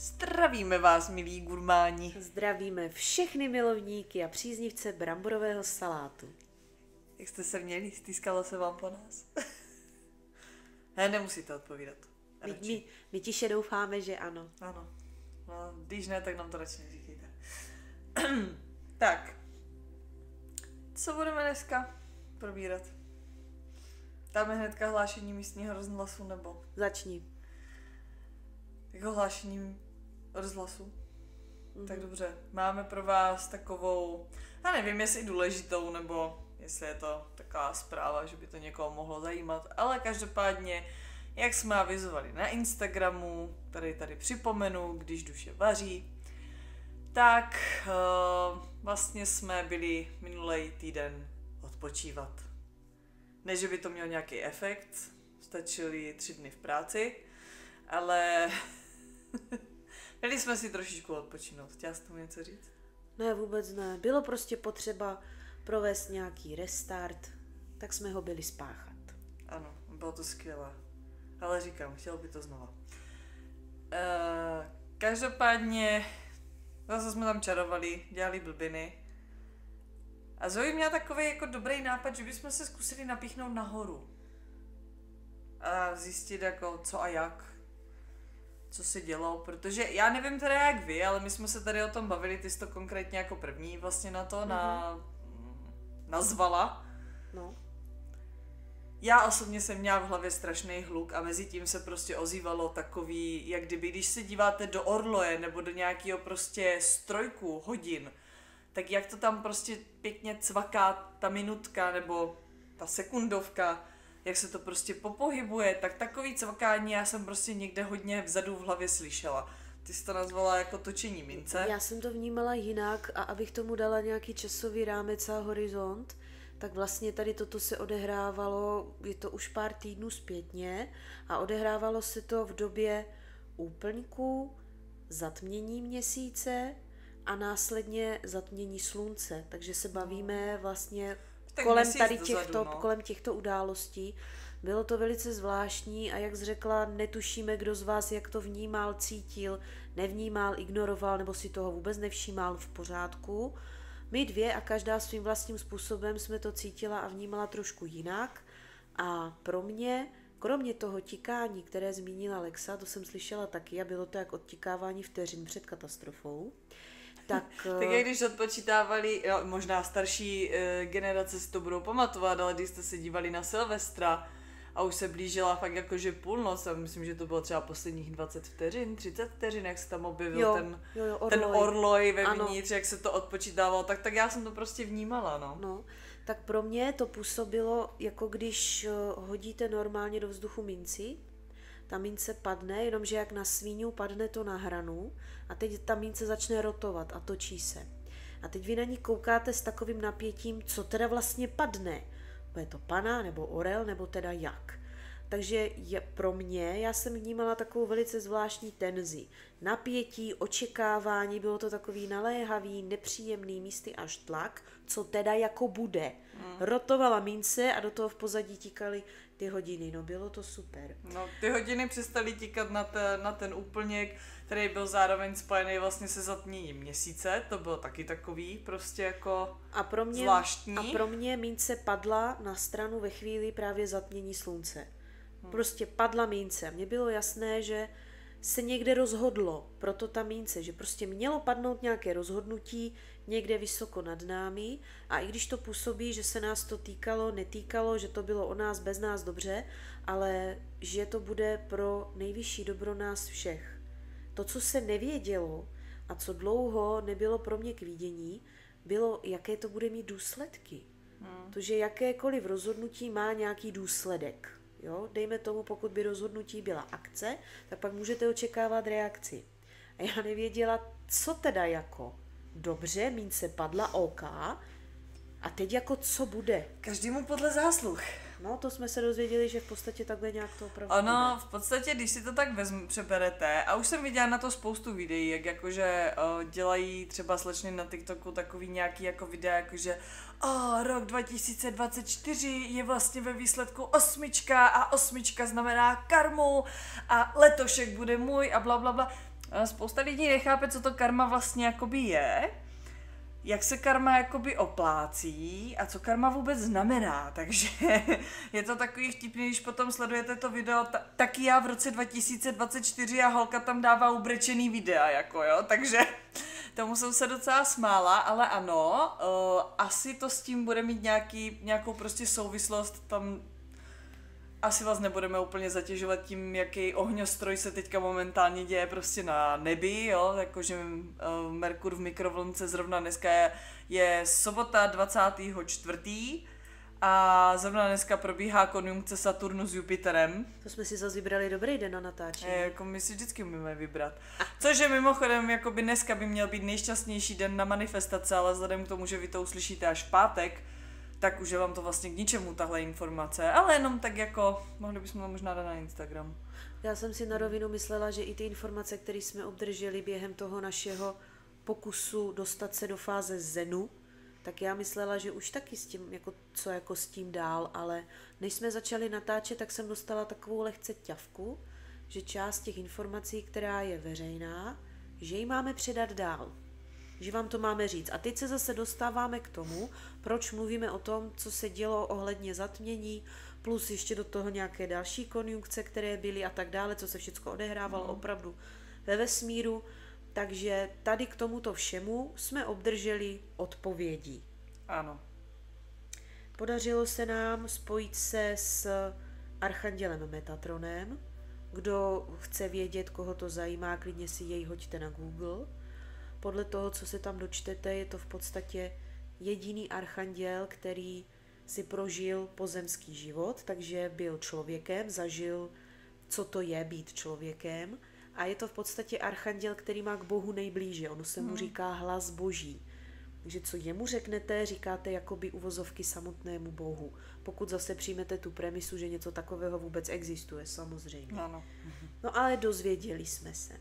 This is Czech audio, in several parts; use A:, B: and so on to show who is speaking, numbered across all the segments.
A: Zdravíme vás, milí gurmáni.
B: Zdravíme všechny milovníky a příznivce bramborového salátu.
A: Jak jste se měli? Stýskalo se vám po nás? Ne, nemusíte odpovídat.
B: My tiše doufáme, že ano.
A: Ano. No, když ne, tak nám to radši neříkejte. Tak. Co budeme dneska probírat? Dáme hnedka hlášení místního rozhlasu, nebo?
B: Začni.
A: Jako hlášení rozhlasu? Tak dobře. Máme pro vás takovou, já nevím, jestli důležitou, nebo jestli je to taková zpráva, že by to někoho mohlo zajímat, ale každopádně, jak jsme avizovali na Instagramu, tady připomenu, když duše vaří, tak vlastně jsme byli minulý týden odpočívat. Ne, že by to měl nějaký efekt, stačily 3 dny v práci, ale měli jsme si trošičku odpočinout. Chtěla jsi tomu něco říct?
B: Ne, vůbec ne. Bylo prostě potřeba provést nějaký restart, tak jsme ho byli spáchat.
A: Ano, bylo to skvělé. Ale říkám, chtěl by to znova. Každopádně zase jsme tam čarovali, dělali blbiny. A Zoe měla takový jako dobrý nápad, že bychom se zkusili napíchnout nahoru. A zjistit jako co a jak. Co se dělo, protože já nevím teda jak vy, ale my jsme se tady o tom bavili, ty jsi to konkrétně jako první vlastně na to nazvala.
B: No.
A: Já osobně jsem měla v hlavě strašný hluk a mezi tím se prostě ozývalo takový, jak kdyby, když se díváte do orloje nebo do nějakého prostě strojku hodin, tak jak to tam prostě pěkně cvaká ta minutka nebo ta sekundovka, jak se to prostě popohybuje, tak takový cvakání já jsem prostě někde hodně vzadu v hlavě slyšela. Ty jsi to nazvala jako točení mince.
B: Já jsem to vnímala jinak a abych tomu dala nějaký časový rámec a horizont, tak vlastně tady toto se odehrávalo, je to už pár týdnů zpětně a odehrávalo se to v době úplňku, zatmění měsíce a následně zatmění slunce. Takže se bavíme vlastně kolem těchto událostí. Bylo to velice zvláštní a jak jsi řekla, netušíme, kdo z vás jak to vnímal, cítil, nevnímal, ignoroval nebo si toho vůbec nevšímal v pořádku. My dvě a každá svým vlastním způsobem jsme to cítila a vnímala trošku jinak a pro mě, kromě toho tikání, které zmínila Lexa, to jsem slyšela taky a bylo to jak odtikávání vteřin před katastrofou, tak
A: jak když odpočítávali, možná starší generace si to budou pamatovat, ale když jste se dívali na Silvestra a už se blížila fakt jakože půlnoc, a myslím, že to bylo třeba posledních 20 vteřin, 30 vteřin, jak se tam objevil ten orloj vevnitř, jak se to odpočítávalo, tak já jsem to prostě vnímala, no.
B: Tak pro mě to působilo, jako když hodíte normálně do vzduchu minci, ta mince padne, jenomže jak na svíňu padne to na hranu a teď ta mince začne rotovat a točí se. A teď vy na ní koukáte s takovým napětím, co teda vlastně padne. Bude to pana, nebo orel, nebo teda jak. Takže pro mě, já jsem vnímala takovou velice zvláštní tenzi. Napětí, očekávání, bylo to takový naléhavý, nepříjemný, místy až tlak, co teda jako bude. Rotovala mince a do toho v pozadí tikaly ty hodiny, no bylo to super.
A: No ty hodiny přestaly tikat na ten úplněk, který byl zároveň spojený vlastně se zatměním měsíce, to bylo taky takový prostě jako zvláštní.
B: A pro mě mince padla na stranu ve chvíli právě zatmění slunce. Prostě padla mince. Mně bylo jasné, že se někde rozhodlo, proto ta mince, že prostě mělo padnout nějaké rozhodnutí někde vysoko nad námi a i když to působí, že se nás to týkalo, netýkalo, že to bylo o nás, bez nás dobře, ale že to bude pro nejvyšší dobro nás všech. To, co se nevědělo a co dlouho nebylo pro mě k vidění, bylo, jaké to bude mít důsledky. To, že jakékoliv rozhodnutí má nějaký důsledek. Jo? Dejme tomu, pokud by rozhodnutí byla akce, tak pak můžete očekávat reakci. A já nevěděla, co teda jako. Dobře, mince padla, OK. A teď jako co bude?
A: Každému podle zásluh.
B: No, to jsme se dozvěděli, že v podstatě takhle nějak to opravdu
A: Ono,
B: bude.
A: v podstatě, když si to tak přeberete, a už jsem viděla na to spoustu videí, jak jakože dělají třeba slečny na TikToku takový nějaký jako videa, jakože rok 2024 je vlastně ve výsledku 8 a 8 znamená karmu a letošek bude můj a bla bla bla. Spousta lidí nechápe, co to karma vlastně jakoby je, jak se karma jakoby oplácí a co karma vůbec znamená, takže je to takový vtipný, když potom sledujete to video, taky já v roce 2024 a holka tam dává ubrečený videa, jako jo, takže tomu jsem se docela smála, ale ano, asi to s tím bude mít nějakou prostě souvislost, tam asi vás nebudeme úplně zatěžovat tím, jaký ohňostroj se teďka momentálně děje prostě na nebi, jo, jakože Merkur v mikrovlnce zrovna dneska je sobota 24. a zrovna dneska probíhá konjunkce Saturnu s Jupiterem.
B: To jsme si zase vybrali dobrý den na natáčení.
A: Jako my si vždycky umíme vybrat. Což je mimochodem, jakoby dneska by měl být nejšťastnější den na manifestace, ale vzhledem k tomu, že vy to uslyšíte až v pátek, tak už je vám to vlastně k ničemu tahle informace, ale jenom tak jako, mohli bychom to možná dát na Instagram.
B: Já jsem si na rovinu myslela, že i ty informace, které jsme obdrželi během toho našeho pokusu dostat se do fáze zenu, tak já myslela, že už taky s tím, jako s tím dál, ale než jsme začali natáčet, tak jsem dostala takovou lehce ťavku, že část těch informací, která je veřejná, že ji máme předat dál. Že vám to máme říct. A teď se zase dostáváme k tomu, proč mluvíme o tom, co se dělo ohledně zatmění, plus ještě do toho nějaké další konjunkce, které byly a tak dále, co se všechno odehrávalo opravdu ve vesmíru. Takže tady k tomuto všemu jsme obdrželi odpovědi.
A: Ano.
B: Podařilo se nám spojit se s archandělem Metatronem. Kdo chce vědět, koho to zajímá, klidně si jej hoďte na Google. Podle toho, co se tam dočtete, je to v podstatě jediný archanděl, který si prožil pozemský život, takže byl člověkem, zažil, co to je být člověkem. A je to v podstatě archanděl, který má k Bohu nejblíže. Ono se mu říká hlas Boží. Takže co jemu řeknete, říkáte jakoby uvozovky samotnému Bohu. Pokud zase přijmete tu premisu, že něco takového vůbec existuje, samozřejmě.
A: Ano.
B: No ale dozvěděli jsme se.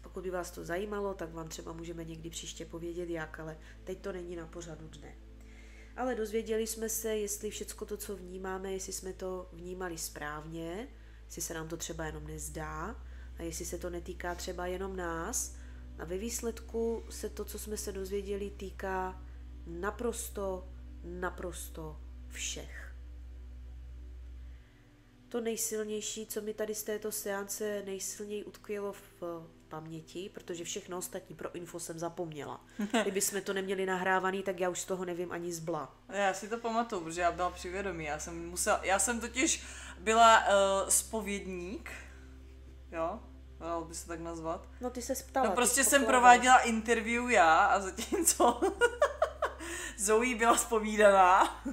B: Pokud by vás to zajímalo, tak vám třeba můžeme někdy příště povědět jak, ale teď to není na pořadu dne. Ale dozvěděli jsme se, jestli všecko to, co vnímáme, jestli jsme to vnímali správně, jestli se nám to třeba jenom nezdá a jestli se to netýká třeba jenom nás. A ve výsledku se to, co jsme se dozvěděli, týká naprosto všech. To nejsilnější, co mi tady z této seance nejsilněji utkvělo v paměti, protože všechno ostatní pro info jsem zapomněla. Kdybychom to neměli nahrávaný, tak já už z toho nevím ani zbla.
A: Já si to pamatuju, protože já byla při vědomí. Já jsem totiž byla zpovědník, jo, dalo by se tak nazvat.
B: No ty se ptala.
A: No prostě jsem prováděla interview já a zatímco Zoe byla zpovídaná,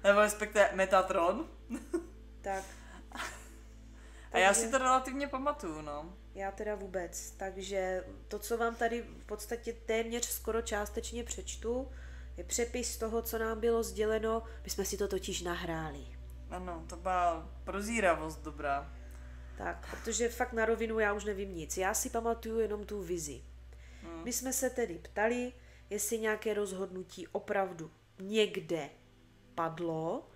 A: nebo respektive Metatron.
B: Tak.
A: A já si to relativně pamatuju, no.
B: Já teda vůbec, takže to, co vám tady v podstatě téměř skoro částečně přečtu, je přepis toho, co nám bylo sděleno, my jsme si to totiž nahráli.
A: Ano, to byla prozíravost dobrá.
B: Tak, protože fakt na rovinu já už nevím nic, já si pamatuju jenom tu vizi. My jsme se tedy ptali, jestli nějaké rozhodnutí opravdu někde padlo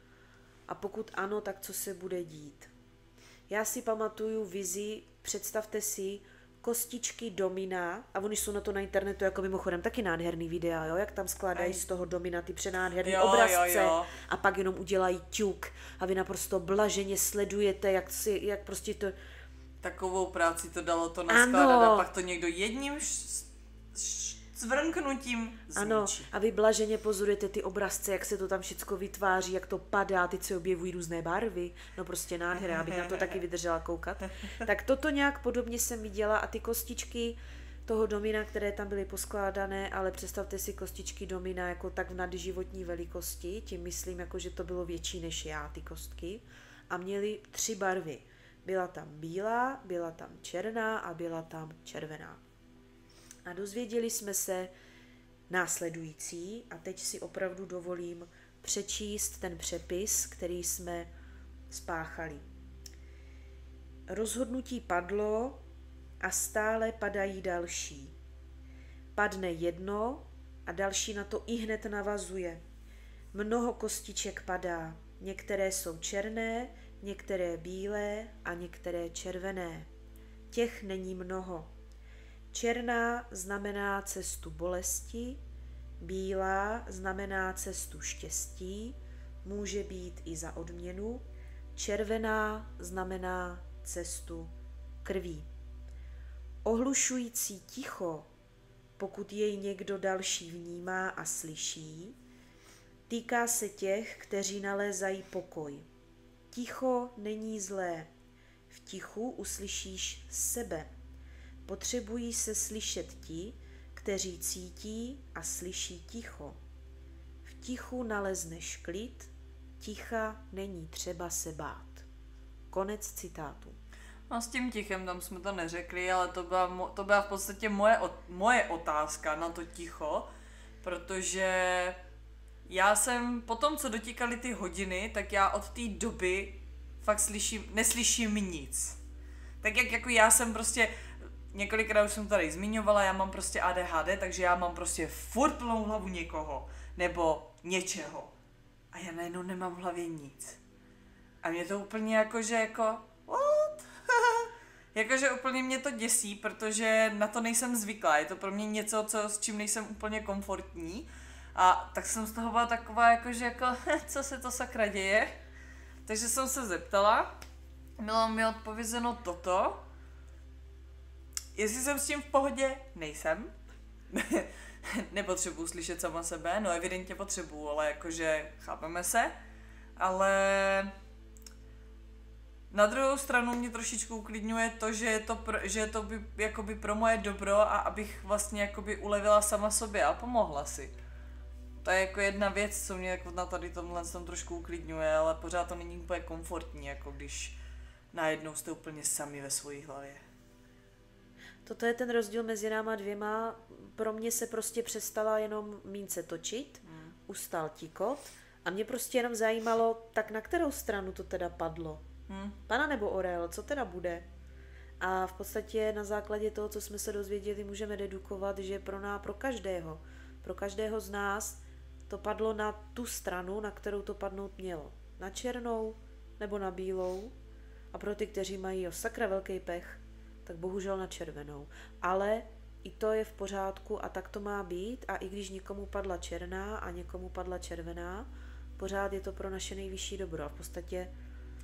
B: a pokud ano, tak co se bude dít. Já si pamatuju vizi, představte si kostičky domina, a oni jsou na to na internetu jako mimochodem taky nádherný videa, jo? Jak tam skládají z toho domina ty přenádherný obrazce a pak jenom udělají ťuk a vy naprosto blaženě sledujete, jak prostě to...
A: Takovou práci to dalo to naskládat a pak to někdo jedním zvrnknutím zničí.
B: Ano, a vy blaženě pozorujete ty obrazce, jak se to tam všecko vytváří, jak to padá, teď se objevují různé barvy, no prostě nádhera, abych na to taky vydržela koukat. Tak toto nějak podobně jsem viděla a ty kostičky toho domina, které tam byly poskládané, ale představte si kostičky domina jako tak v nadživotní velikosti, tím myslím, jako že to bylo větší než já, ty kostky, a měly 3 barvy. Byla tam bílá, byla tam černá a byla tam červená. A dozvěděli jsme se následující, a teď si opravdu dovolím přečíst ten přepis, který jsme spáchali. Rozhodnutí padlo a stále padají další. Padne jedno a další na to ihned navazuje. Mnoho kostiček padá, některé jsou černé, některé bílé a některé červené. těch není mnoho. Černá znamená cestu bolesti, bílá znamená cestu štěstí, může být i za odměnu, červená znamená cestu krví. Ohlušující ticho, pokud jej někdo další vnímá a slyší, týká se těch, kteří nalézají pokoj. Ticho není zlé. V tichu uslyšíš sebe. Potřebují se slyšet ti, kteří cítí a slyší ticho. V tichu nalezneš klid, ticha není třeba se bát. Konec citátu.
A: No s tím tichem, tam jsme to neřekli, ale to byla v podstatě moje otázka na to ticho, protože já jsem, po tom, co dotíkaly ty hodiny, tak já od té doby fakt neslyším nic. Tak jak jako já jsem prostě, několikrát už jsem tady zmiňovala, já mám prostě ADHD, takže já mám prostě furt plnou hlavu někoho, nebo něčeho. A já najednou nemám v hlavě nic. A mě to úplně jakože what? Jakože úplně mě to děsí, protože na to nejsem zvyklá. Je to pro mě něco, s čím nejsem úplně komfortní. A tak jsem z toho byla taková co se to sakra děje? Takže jsem se zeptala, bylo mi odpovězeno toto. Jestli jsem s tím v pohodě, nejsem. Nepotřebuji slyšet sama sebe, no evidentně potřebuji, ale jakože chápeme se. Ale na druhou stranu mě trošičku uklidňuje to, že je to jakoby pro moje dobro a abych vlastně jakoby ulevila sama sobě a pomohla si. To je jako jedna věc, co mě jako na tady tomhle trošku uklidňuje, ale pořád to není úplně komfortní, jako když najednou jste úplně sami ve své hlavě.
B: Toto je ten rozdíl mezi náma dvěma. Pro mě se prostě přestala jenom mínce točit, ustal tikot a mě prostě jenom zajímalo, tak na kterou stranu to teda padlo. Pana nebo orel, co teda bude? A v podstatě na základě toho, co jsme se dozvěděli, můžeme dedukovat, že pro každého z nás to padlo na tu stranu, na kterou to padnout mělo. Na černou nebo na bílou. A pro ty, kteří mají sakra velký pech, tak bohužel na červenou. Ale i to je v pořádku a tak to má být. A i když někomu padla černá a někomu padla červená, pořád je to pro naše nejvyšší dobro. A v podstatě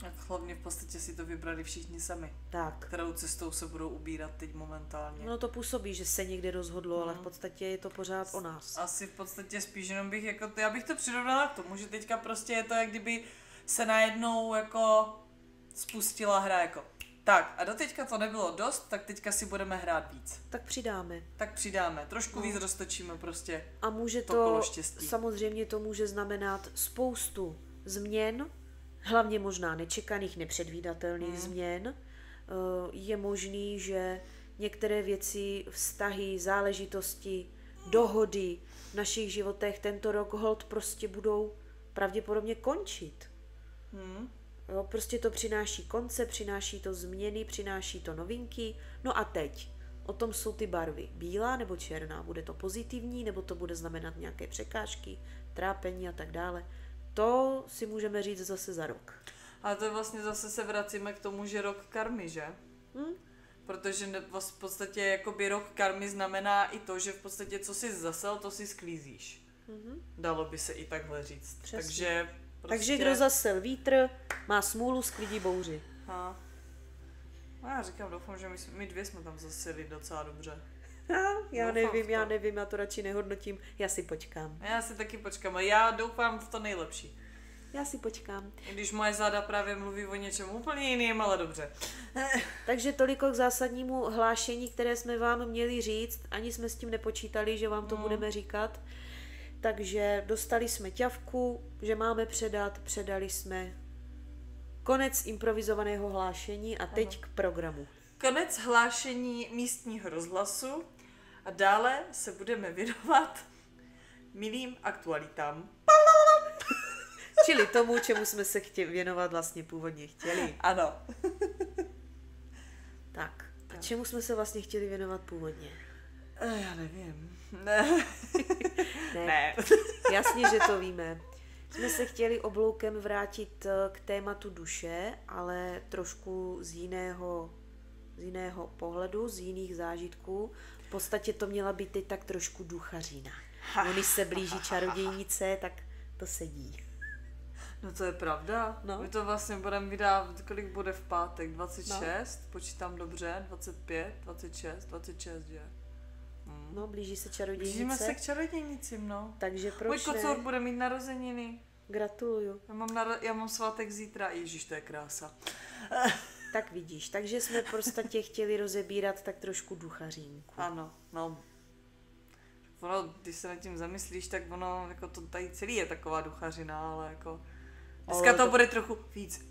A: tak hlavně v podstatě si to vybrali všichni sami.
B: Tak.
A: Kterou cestou se budou ubírat teď momentálně.
B: No to působí, že se někde rozhodlo, ale v podstatě je to pořád o nás.
A: Asi v podstatě spíš jenom já bych to přirovnala k tomu, že teďka prostě je to, jak kdyby se najednou jako spustila hra tak a doteďka to nebylo dost, tak teďka si budeme hrát víc.
B: Tak přidáme.
A: Trošku víc roztočíme prostě.
B: A může to samozřejmě to může znamenat spoustu změn, hlavně možná nečekaných, nepředvídatelných změn. Je možný, že některé věci, vztahy, záležitosti, dohody v našich životech tento rok holt prostě budou pravděpodobně končit. Jo, prostě to přináší konce, přináší to změny, přináší to novinky. No a teď, o tom jsou ty barvy. Bílá nebo černá? Bude to pozitivní, nebo to bude znamenat nějaké překážky, trápení a tak dále? To si můžeme říct zase za rok.
A: Ale to je vlastně zase se vracíme k tomu, že rok karmy, že? Protože v podstatě jakoby rok karmy znamená i to, že v podstatě co jsi zasel, to si sklízíš. Dalo by se i takhle říct.
B: Takže kdo zasel vítr, má smůlu, sklidí bouři.
A: No já říkám, doufám, že my dvě jsme tam zaseli docela dobře.
B: Já nevím, já to radši nehodnotím, já si počkám.
A: Já si taky počkám, ale já doufám v to nejlepší.
B: Já si počkám.
A: I když moje záda právě mluví o něčem úplně jiným, ale dobře.
B: Takže toliko k zásadnímu hlášení, které jsme vám měli říct, ani jsme s tím nepočítali, že vám to budeme říkat. Takže dostali jsme ťavku, že máme předali jsme. Konec improvizovaného hlášení a teď k programu.
A: Konec hlášení místního rozhlasu a dále se budeme věnovat milým aktualitám.
B: Čili tomu, čemu jsme se věnovat vlastně původně chtěli.
A: Ano.
B: Tak, a čemu jsme se vlastně chtěli věnovat původně?
A: Já nevím.
B: Ne. Jasně, že to víme. Jsme se chtěli obloukem vrátit k tématu duše, ale trošku z jiného pohledu, z jiných zážitků. V podstatě to měla být teď tak trošku duchařina. Když se blíží čarodějnice, tak to sedí.
A: No to je pravda.
B: No.
A: My to vlastně budeme vydávat, kolik bude v pátek? 26? No. Počítám dobře. 25, 26, že?
B: No, blíží se čarodějnice.
A: Blížíme se k čarodějnicím, no.
B: Takže proč
A: můj kocour bude mít narozeniny.
B: Gratuluju.
A: Já mám svátek zítra. Ježíš, to je krása.
B: Tak vidíš, takže jsme v podstatě chtěli rozebírat tak trošku duchařínku.
A: Ano, no. Ono, když se nad tím zamyslíš, tak ono, jako to tady celý je taková duchařina, ale jako... Dneska to bude trochu víc.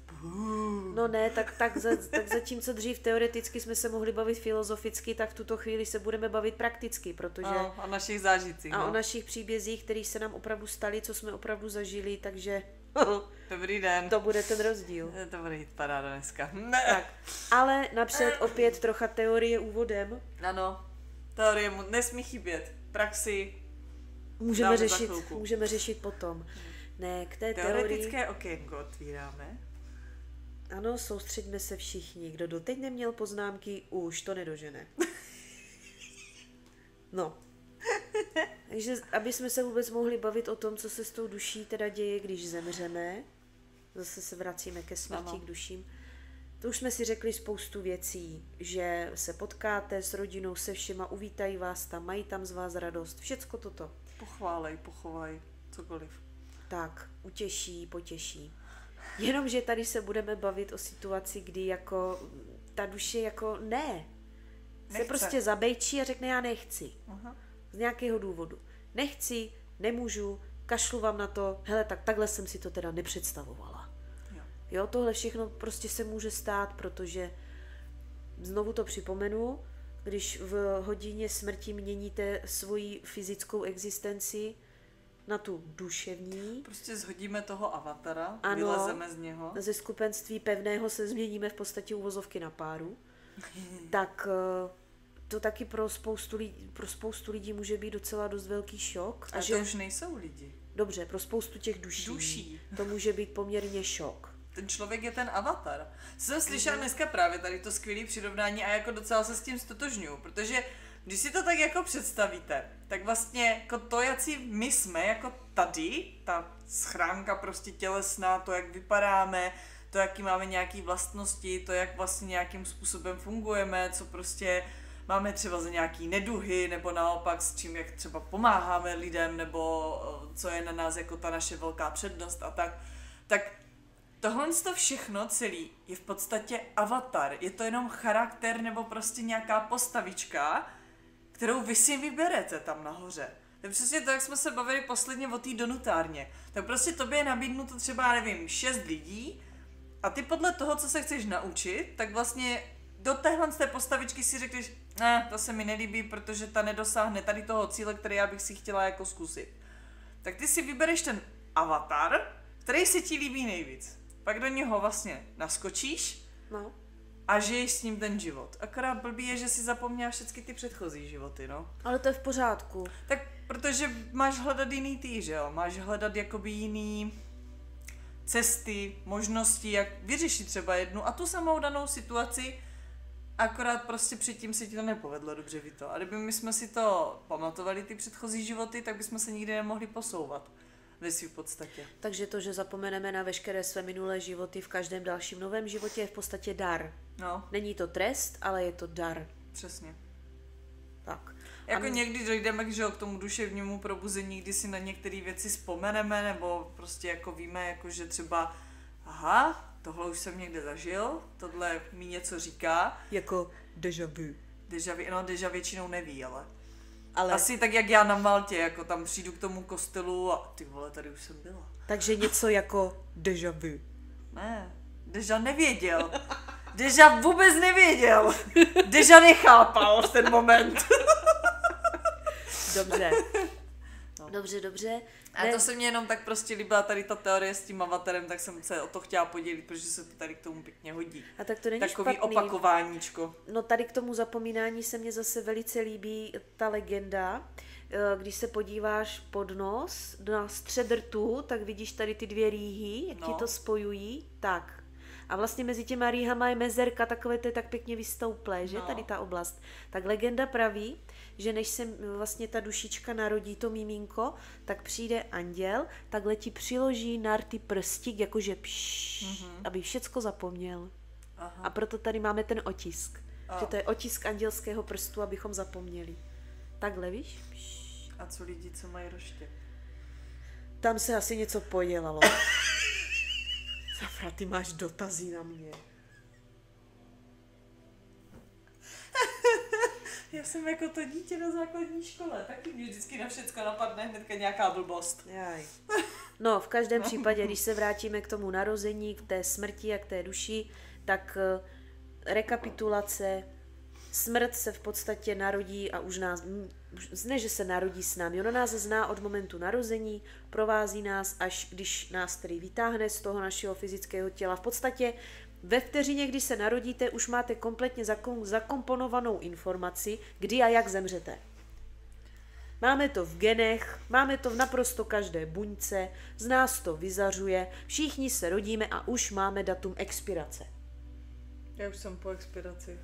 B: No ne, tak zatímco dřív teoreticky jsme se mohli bavit filozoficky, tak v tuto chvíli se budeme bavit prakticky, protože...
A: No, o našich zážitcích.
B: A o našich příbězích, které se nám opravdu staly, co jsme opravdu zažili, takže...
A: Dobrý den.
B: To bude ten rozdíl.
A: To bude jít paráda dneska.
B: Tak, ale napřed opět trocha teorie úvodem.
A: Ano, teorie mu nesmí chybět. Praxi
B: můžeme řešit potom. Ne, k té
A: teoretické okénko otvíráme.
B: Ano, soustřeďme se všichni. Kdo doteď neměl poznámky, už to nedožene. No. Takže, aby jsme se vůbec mohli bavit o tom, co se s tou duší teda děje, když zemřeme. Zase se vracíme ke smrti, k duším. To už jsme si řekli spoustu věcí, že se potkáte s rodinou, se všema, uvítají vás tam, mají tam z vás radost, všecko toto.
A: Pochválej, pochovaj, cokoliv.
B: Tak, utěší, potěší. Jenomže tady se budeme bavit o situaci, kdy jako ta duše jako ne. Se prostě zabejčí a řekne já nechci. Aha. Z nějakého důvodu. Nechci, nemůžu, kašlu vám na to, hele, takhle jsem si to teda nepředstavovala. Jo, tohle všechno prostě se může stát, protože znovu to připomenu, když v hodině smrti měníte svoji fyzickou existenci na tu duševní.
A: Prostě zhodíme toho avatara, vylezeme z něho.
B: Ze skupenství pevného se změníme v podstatě uvozovky na páru. Tak to taky pro spoustu lidí může být docela dost velký šok.
A: A že to už nejsou lidi.
B: Dobře, pro spoustu těch duší. To může být poměrně šok.
A: Ten člověk je ten avatar. Jsem slyšela dneska právě tady to skvělé přirovnání a jako docela se s tím stotožňuju, protože když si to tak jako představíte, tak vlastně jako to, jací my jsme, jako tady, ta schránka prostě tělesná, to, jak vypadáme, to, jaký máme nějaký vlastnosti, to, jak vlastně nějakým způsobem fungujeme, co prostě máme třeba za nějaký neduhy, nebo naopak s čím, jak třeba pomáháme lidem, nebo co je na nás jako ta naše velká přednost a tak tohle to všechno celý je v podstatě avatar. Je to jenom charakter nebo prostě nějaká postavička, kterou vy si vyberete tam nahoře. To je přesně to, jak jsme se bavili posledně o té donutárně. Tak prostě tobě je nabídnuto třeba, nevím, 6 lidí a ty podle toho, co se chceš naučit, tak vlastně do téhle z té postavičky si řekneš, ne, to se mi nelíbí, protože ta nedosáhne tady toho cíle, který já bych si chtěla jako zkusit. Tak ty si vybereš ten avatar, který se ti líbí nejvíc. Pak do něho vlastně naskočíš a žiješ s ním ten život. Akorát blbý je, že si zapomněla všechny ty předchozí životy, no.
B: Ale to je v pořádku.
A: Tak protože máš hledat jiný že jo? Máš hledat jakoby jiný cesty, možnosti, jak vyřešit třeba jednu a tu samou danou situaci, akorát prostě předtím se ti to nepovedlo dobře to. A kdyby my jsme si to pamatovali, ty předchozí životy, tak bychom se nikdy nemohli posouvat. Ve svým podstatě.
B: Takže to, že zapomeneme na veškeré své minulé životy v každém dalším novém životě, je v podstatě dar.
A: No.
B: Není to trest, ale je to dar.
A: Přesně.
B: Tak.
A: Jako někdy dojdeme k tomu duševnímu probuzení, kdy si na některé věci vzpomeneme, nebo prostě jako víme, jako že třeba aha, tohle už jsem někde zažil, tohle mi něco říká.
B: Jako déjà vu.
A: Déjà většinou neví, ale asi tak, jak já na Maltě, jako tam přijdu k tomu kostelu a ty vole, tady už jsem byla.
B: Takže něco jako déjà vu.
A: Ne, Deja nevěděl. Deja vůbec nevěděl. Deja nechápal v ten moment.
B: Dobře. Dobře.
A: A to se mě jenom tak prostě líbila tady ta teorie s tím avatarem, tak jsem se o to chtěla podělit, protože se to tady k tomu pěkně hodí.
B: A tak to není
A: takový
B: špatný.
A: Opakováníčko.
B: No tady k tomu zapomínání se mně zase velice líbí ta legenda. Když se podíváš pod nos na střed rtu, tak vidíš tady ty 2 rýhy, jak ti to spojují, tak. A vlastně mezi těma rýhama je mezerka, takové to je tak pěkně vystouplé, že tady ta oblast. Tak legenda praví, že než se vlastně ta dušička narodí, to miminko, tak přijde anděl, takhle ti přiloží na rty prstík, jakože aby všecko zapomněl. A proto tady máme ten otisk. Že to je otisk andělského prstu, abychom zapomněli. Takhle, víš?
A: A co lidi, co mají roště?
B: Tam se asi něco podělalo. Zafra, ty máš dotazy na mě.
A: Já jsem jako to dítě na základní škole, taky mě vždycky na všecko napadne hnedka nějaká blbost.
B: Jaj. No, v každém případě, když se vrátíme k tomu narození, k té smrti a k té duši, tak rekapitulace, smrt se v podstatě narodí a už nás, ne, že se narodí s námi, ona nás zná od momentu narození, provází nás, až když nás tedy vytáhne z toho našeho fyzického těla. V podstatě ve vteřině, když se narodíte, už máte kompletně zakomponovanou informaci, kdy a jak zemřete. Máme to v genech, máme to v naprosto každé buňce, z nás to vyzařuje, všichni se rodíme a už máme datum expirace.
A: Já už jsem po expiraci.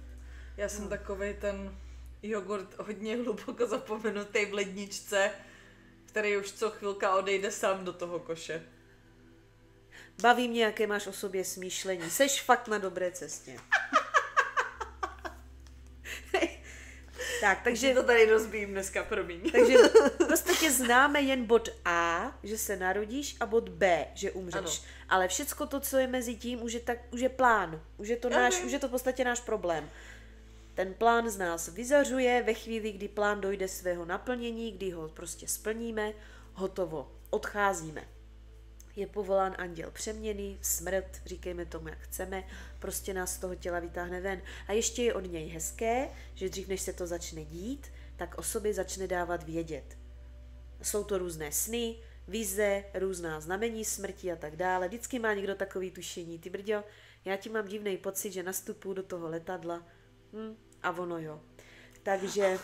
A: Já jsem takovej ten jogurt hodně hluboko zapomenutý v ledničce, který už co chvilka odejde sám do toho koše.
B: Baví mě, jaké máš o sobě smýšlení. Seš fakt na dobré cestě. Tak, takže
A: to tady rozbijím dneska, promiň.
B: Takže v podstatě známe jen bod A, že se narodíš, a bod B, že umřeš. Ano. Ale všecko to, co je mezi tím, už je plán. Už je to v podstatě náš problém. Ten plán z nás vyzařuje ve chvíli, kdy plán dojde svého naplnění, kdy ho prostě splníme, hotovo, odcházíme. Je povolán anděl přeměny, smrt, říkejme tomu, jak chceme, prostě nás z toho těla vytáhne ven. A ještě je od něj hezké, že dřív, než se to začne dít, tak o sobě začne dávat vědět. Jsou to různé sny, vize, různá znamení smrti a tak dále. Vždycky má někdo takový tušení. Ty brďo, já ti mám divný pocit, že nastupuju do toho letadla a ono jo. Takže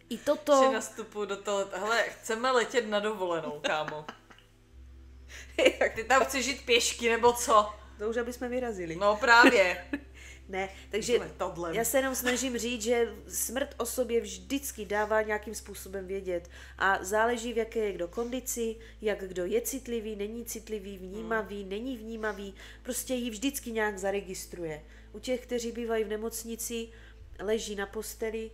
B: i toto...
A: Že nastupuju do toho... Hele, chceme letět na dovolenou, kámo. Tak ty tam chceš žít pěšky, nebo co?
B: To už abychom vyrazili.
A: No právě.
B: Ne, takže já se jenom snažím říct, že smrt o sobě vždycky dává nějakým způsobem vědět a záleží, v jaké je kdo kondici, jak kdo je citlivý, není citlivý, vnímavý, není vnímavý, prostě ji vždycky nějak zaregistruje. U těch, kteří bývají v nemocnici, leží na posteli,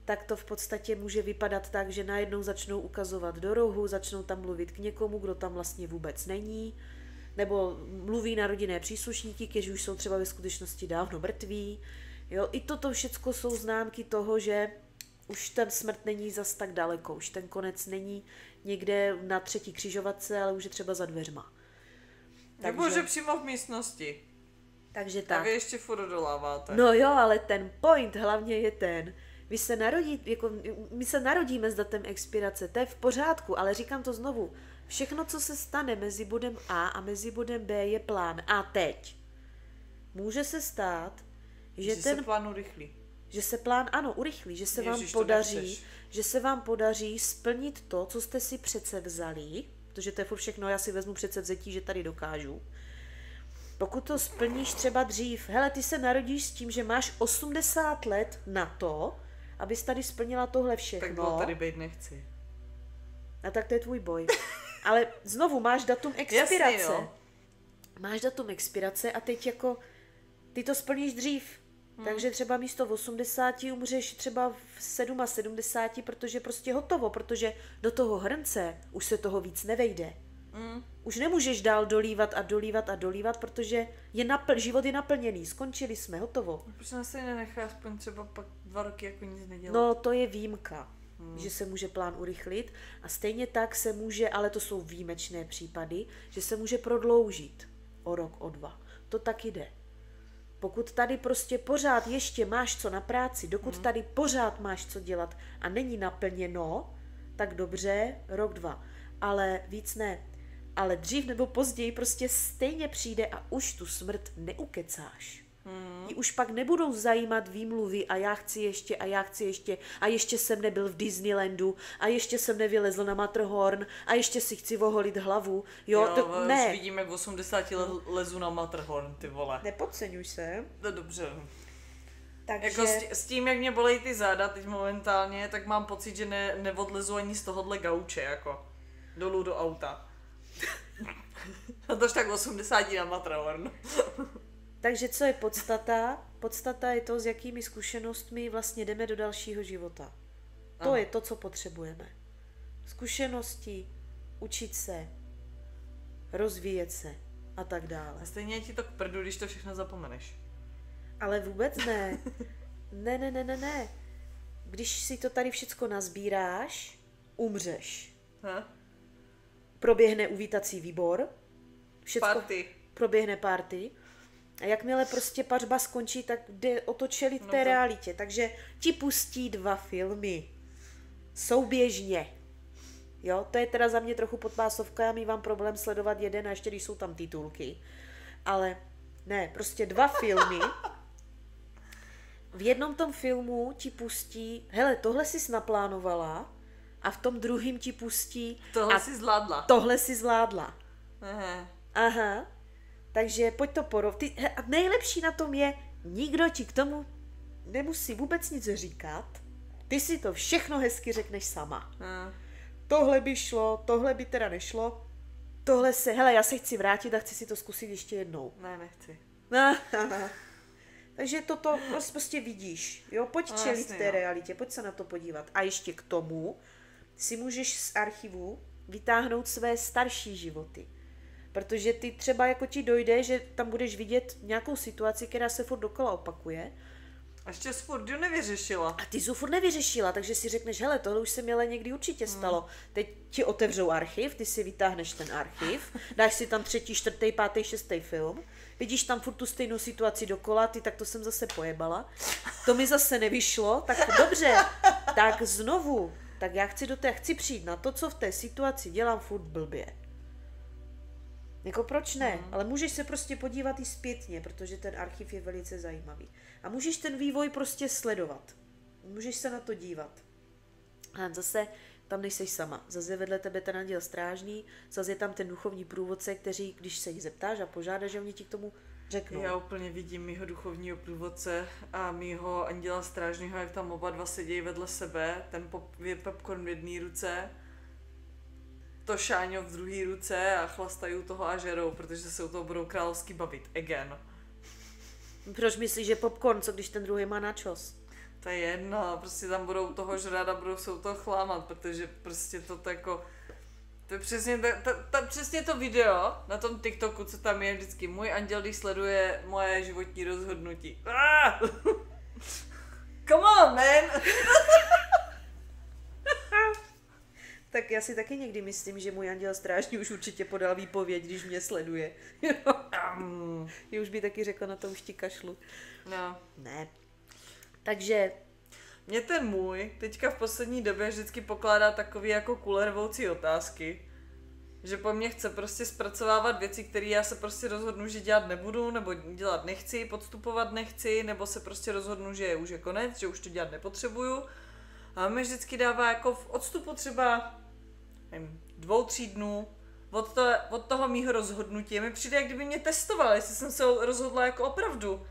B: tak to v podstatě může vypadat tak, že najednou začnou ukazovat do rohu, začnou tam mluvit k někomu, kdo tam vlastně vůbec není, nebo mluví na rodinné příslušníky, kteří už jsou třeba ve skutečnosti dávno mrtví. Jo, i toto všecko jsou známky toho, že už ten smrt není zas tak daleko, už ten konec není někde na třetí křižovatce, ale už je třeba za dveřma.
A: Nebo že přímo v místnosti.
B: Takže tak.
A: A vy ještě furt odoláváte.
B: No jo, ale ten point hlavně je ten, my se narodíme s datem expirace, to je v pořádku, ale říkám to znovu, všechno, co se stane mezi bodem A a mezi bodem B, je plán. A teď může se stát, že
A: se plán urychlí.
B: Že se plán, ano, urychlí, že se vám podaří splnit to, co jste si přece vzali, protože to je všechno, já si vezmu přece vzetí, že tady dokážu. Pokud to splníš třeba dřív, hele, ty se narodíš s tím, že máš 80 let na to, abys tady splnila tohle všechno.
A: Tak to tady být nechci.
B: A tak to je tvůj boj. Ale znovu máš datum expirace.
A: Jasný, no.
B: Máš datum expirace a teď jako ty to splníš dřív. Takže třeba místo v 80 umřeš třeba v 77, protože prostě hotovo, protože do toho hrnce už se toho víc nevejde. Už nemůžeš dál dolívat, protože život je naplněný, skončili jsme, hotovo.
A: Proč nás se nenechá aspoň třeba pak 2 roky jako nic nedělat?
B: No to je výjimka, že se může plán urychlit a stejně tak se může, ale to jsou výjimečné případy, že se může prodloužit o rok, o 2. To tak jde. Pokud tady prostě pořád ještě máš co na práci, dokud tady pořád máš co dělat a není naplněno, tak dobře, rok, 2. Ale víc ne. Ale dřív nebo později prostě stejně přijde a už tu smrt neukecáš. Ji už pak nebudou zajímat výmluvy a já chci ještě a ještě jsem nebyl v Disneylandu a ještě jsem nevylezl na Matterhorn a ještě si chci oholit hlavu. Jo, to, ne.
A: Už vidíme v 80 lezu na Matterhorn, ty vole.
B: Nepodceňuj se.
A: No dobře.
B: Takže...
A: Jako s tím, jak mě bolejí ty záda teď momentálně, tak mám pocit, že neodlezu ani z tohohle gauče, jako dolů do auta. A tož tak 80 na Matterhorn.
B: Takže co je podstata? Podstata je to, s jakými zkušenostmi vlastně jdeme do dalšího života. To je to, co potřebujeme. Zkušenosti, učit se, rozvíjet se a tak dále.
A: A stejně je ti to k prdu, když to všechno zapomeneš.
B: Ale vůbec ne. Ne. Když si to tady všecko nazbíráš, umřeš. Proběhne uvítací výbor.
A: Party.
B: Proběhne party. A jakmile prostě pařba skončí, tak jde o to čelit té realitě. Takže ti pustí 2 filmy. Souběžně. Jo, to je teda za mě trochu podpásovka, já mívám problém sledovat jeden a ještě když jsou tam titulky. Ale ne, prostě 2 filmy. V jednom tom filmu ti pustí, hele, tohle jsi naplánovala a v tom druhým ti pustí...
A: Tohle jsi zvládla.
B: Tohle jsi zvládla.
A: Aha.
B: Takže pojď to porovnat. A nejlepší na tom je, nikdo ti k tomu nemusí vůbec nic říkat. Ty si to všechno hezky řekneš sama. Tohle by šlo, tohle by teda nešlo. Tohle se, hele, já se chci vrátit a chci si to zkusit ještě jednou.
A: Ne, nechci.
B: Takže toto prostě vidíš, jo, pojď čelit té realitě, pojď se na to podívat. A ještě k tomu si můžeš z archivu vytáhnout své starší životy. Protože ty třeba jako ti dojde, že tam budeš vidět nějakou situaci, která se furt dokola opakuje.
A: A ještě jsi furt nevyřešila.
B: A ty jsi furt nevyřešila, takže si řekneš, hele, tohle už se mi ale někdy určitě stalo. Teď ti otevřou archiv, ty si vytáhneš ten archiv, dáš si tam 3., 4., 5., 6. film, vidíš tam furt tu stejnou situaci dokola, ty tak to jsem zase pojebala. To mi zase nevyšlo, tak dobře, tak znovu, tak já chci přijít na to, co v té situaci dělám furt blbě. Jako proč ne? Ale můžeš se prostě podívat i zpětně, protože ten archiv je velice zajímavý. A můžeš ten vývoj prostě sledovat. Můžeš se na to dívat. A zase tam nejseš sama. Zase vedle tebe ten anděl strážný, zase je tam ten duchovní průvodce, kteří, když se jich zeptáš a požádáš, že oni ti k tomu řeknou.
A: Já úplně vidím mýho duchovního průvodce a mýho anděla strážného, jak tam oba dva sedějí vedle sebe, ten popcorn v jedné ruce, to šáňo v druhé ruce a chlastají u toho a žerou, protože se u toho budou královsky bavit. Again.
B: Proč myslíš, že popcorn, co když ten druhý má načos?
A: To je jedno, prostě tam budou toho žrát a budou se u toho chlámat, protože prostě to jako... To je přesně to video na tom TikToku, co tam je vždycky. Můj anděl, když sleduje moje životní rozhodnutí. Come on, man!
B: Tak já si taky někdy myslím, že můj anděl strážný už určitě podal výpověď, když mě sleduje. Je už by taky řekla, na to už ti kašlu.
A: No.
B: Ne. Takže...
A: Mě ten můj teďka v poslední době vždycky pokládá takový jako kulervoucí otázky. Že po mně chce prostě zpracovávat věci, které já se prostě rozhodnu, že dělat nebudu, nebo dělat nechci, podstupovat nechci, nebo se prostě rozhodnu, že už je konec, že už to dělat nepotřebuju. A mi vždycky dává jako v odstupu třeba 2-3 dnů od toho mýho rozhodnutí. Mi přijde, jak kdyby mě testoval, jestli jsem se rozhodla jako opravdu.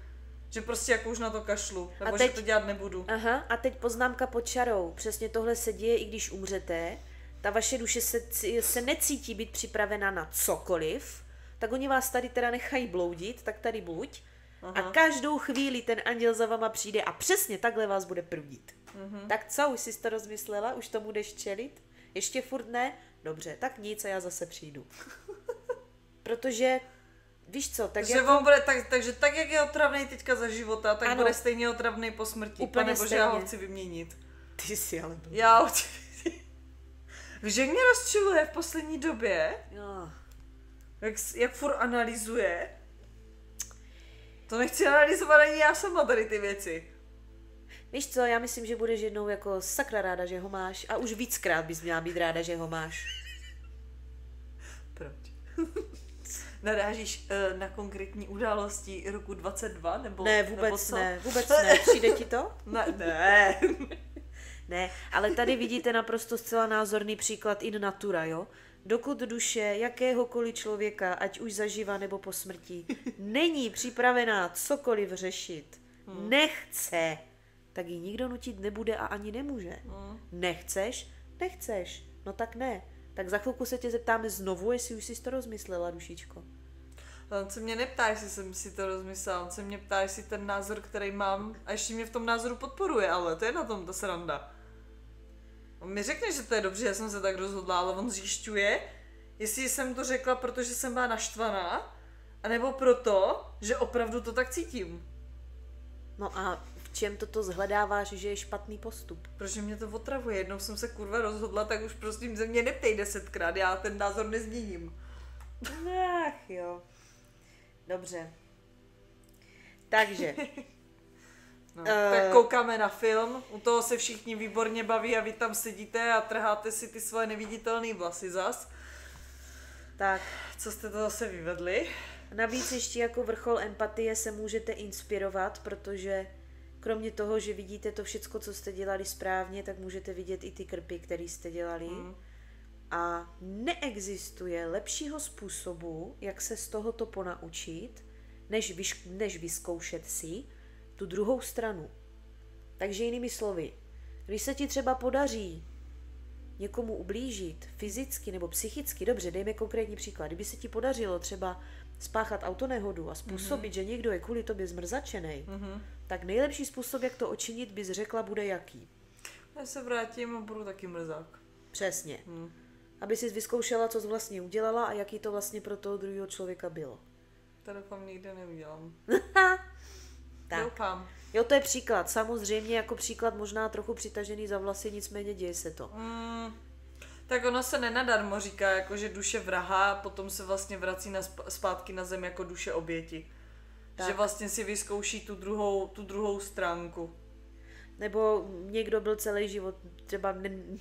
A: Že prostě jako už na to kašlu, nebo teď, že to dělat nebudu.
B: Aha, a teď poznámka pod čarou. Přesně tohle se děje, i když umřete. Ta vaše duše se necítí být připravena na cokoliv, tak oni vás tady teda nechají bloudit, tak tady buď. Aha. A každou chvíli ten anděl za vama přijde a přesně takhle vás bude prudit. Tak co, už jsi to rozmyslela? Už tomu jdeš čelit? Ještě furt ne? Dobře, tak nic a já zase přijdu. Protože, víš co, tak
A: že on bude, takže tak, jak je otravnej teďka za života, tak ano, bude stejně otravnej po smrti. Nebo že já ho chci vyměnit.
B: Ty jsi ale byl.
A: Já ho chci. Víš, jak mě rozčiluje v poslední době?
B: Jo.
A: Jak furt analyzuje? To nechci analyzovat ani já sama tady ty věci.
B: Víš co, já myslím, že budeš jednou jako sakra ráda, že ho máš a už víckrát bys měla být ráda, že ho máš.
A: Proč? narážíš na konkrétní události roku 22? Nebo,
B: Ne,
A: nebo
B: vůbec
A: co?
B: ne, vůbec ne. Přijde ti to?
A: Ne.
B: Ne, ale tady vidíte naprosto zcela názorný příklad in natura, jo? Dokud duše jakéhokoliv člověka, ať už zaživa nebo po smrti, není připravená cokoliv řešit, nechce, tak ji nikdo nutit nebude a ani nemůže. Nechceš? Nechceš. No tak ne. Tak za chvilku se tě zeptáme znovu, jestli už jsi to rozmyslela, dušičko.
A: On se mě neptá, jestli jsem si to rozmyslela, on se mě ptá, jestli ten názor, který mám, a ještě mě v tom názoru podporuje, ale to je na tom ta sranda. On mi řekne, že to je dobře, že jsem se tak rozhodla, ale on zjišťuje, jestli jsem to řekla, protože jsem byla naštvaná, anebo proto, že opravdu to tak cítím.
B: No a v čem toto zhledáváš, že je špatný postup?
A: Protože mě to otravuje, jednou jsem se kurva rozhodla, tak už prostě ze mě neptej 10krát, já ten názor nezměním.
B: Ach jo. Dobře. Takže.
A: No, tak koukáme na film, u toho se všichni výborně baví a vy tam sedíte a trháte si ty svoje neviditelné vlasy zas.
B: Tak.
A: Co jste to zase vyvedli?
B: Navíc ještě jako vrchol empatie se můžete inspirovat, protože kromě toho, že vidíte to všecko, co jste dělali správně, tak můžete vidět i ty krpy, které jste dělali. A neexistuje lepšího způsobu, jak se z tohoto ponaučit, než vyzkoušet si tu druhou stranu. Takže jinými slovy, když se ti třeba podaří někomu ublížit fyzicky nebo psychicky, dobře, dejme konkrétní příklad, kdyby se ti podařilo třeba spáchat autonehodu a způsobit, že někdo je kvůli tobě zmrzačenej, tak nejlepší způsob, jak to učinit, bys řekla, bude jaký?
A: Já se vrátím a budu taky mrzák.
B: Přesně. Aby jsi vyzkoušela, co jsi vlastně udělala a jaký to vlastně pro toho druhého člověka bylo.
A: To doufám nikde neudělám.
B: Tak.
A: Doufám.
B: Jo, to je příklad. Samozřejmě jako příklad možná trochu přitažený za vlasy, nicméně děje se to.
A: Tak ono se nenadarmo říká, jako že duše vraha potom se vlastně vrací zpátky na zem jako duše oběti. Tak. Že vlastně si vyzkouší tu druhou stránku.
B: Nebo někdo byl celý život třeba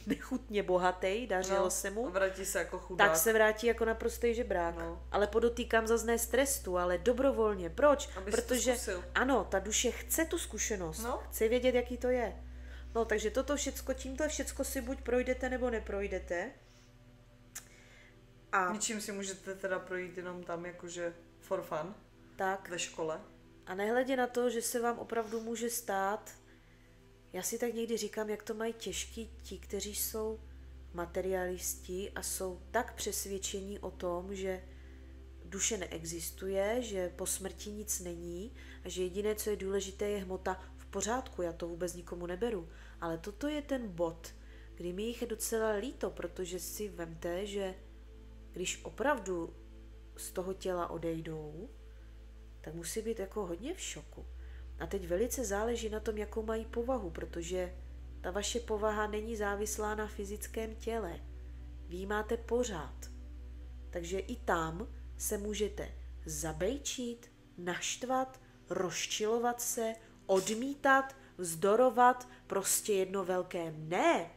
B: nechutně bohatý, dařilo se mu.
A: Vrátí se jako chudák.
B: Tak se vrátí jako naprostý žebrák. No. Ale podotýkám zase ne z trestu, ale dobrovolně. Proč? Protože ano, ta duše chce tu zkušenost. No. Chce vědět, jaký to je. No, takže tímto všecko si buď projdete, nebo neprojdete. A
A: ničím si můžete teda projít jenom tam jakože for fun.
B: Tak.
A: Ve škole.
B: A nehledě na to, že se vám opravdu může stát. Já si tak někdy říkám, jak to mají těžký ti, kteří jsou materialisti a jsou tak přesvědčení o tom, že duše neexistuje, že po smrti nic není a že jediné, co je důležité, je hmota. V pořádku, já to vůbec nikomu neberu. Ale toto je ten bod, kdy mi jich je docela líto, protože si vemte, že když opravdu z toho těla odejdou, tak musí být jako hodně v šoku. A teď velice záleží na tom, jakou mají povahu, protože ta vaše povaha není závislá na fyzickém těle. Vy ji máte pořád. Takže i tam se můžete zabejčit, naštvat, rozčilovat se, odmítat, vzdorovat, prostě jedno velké ne.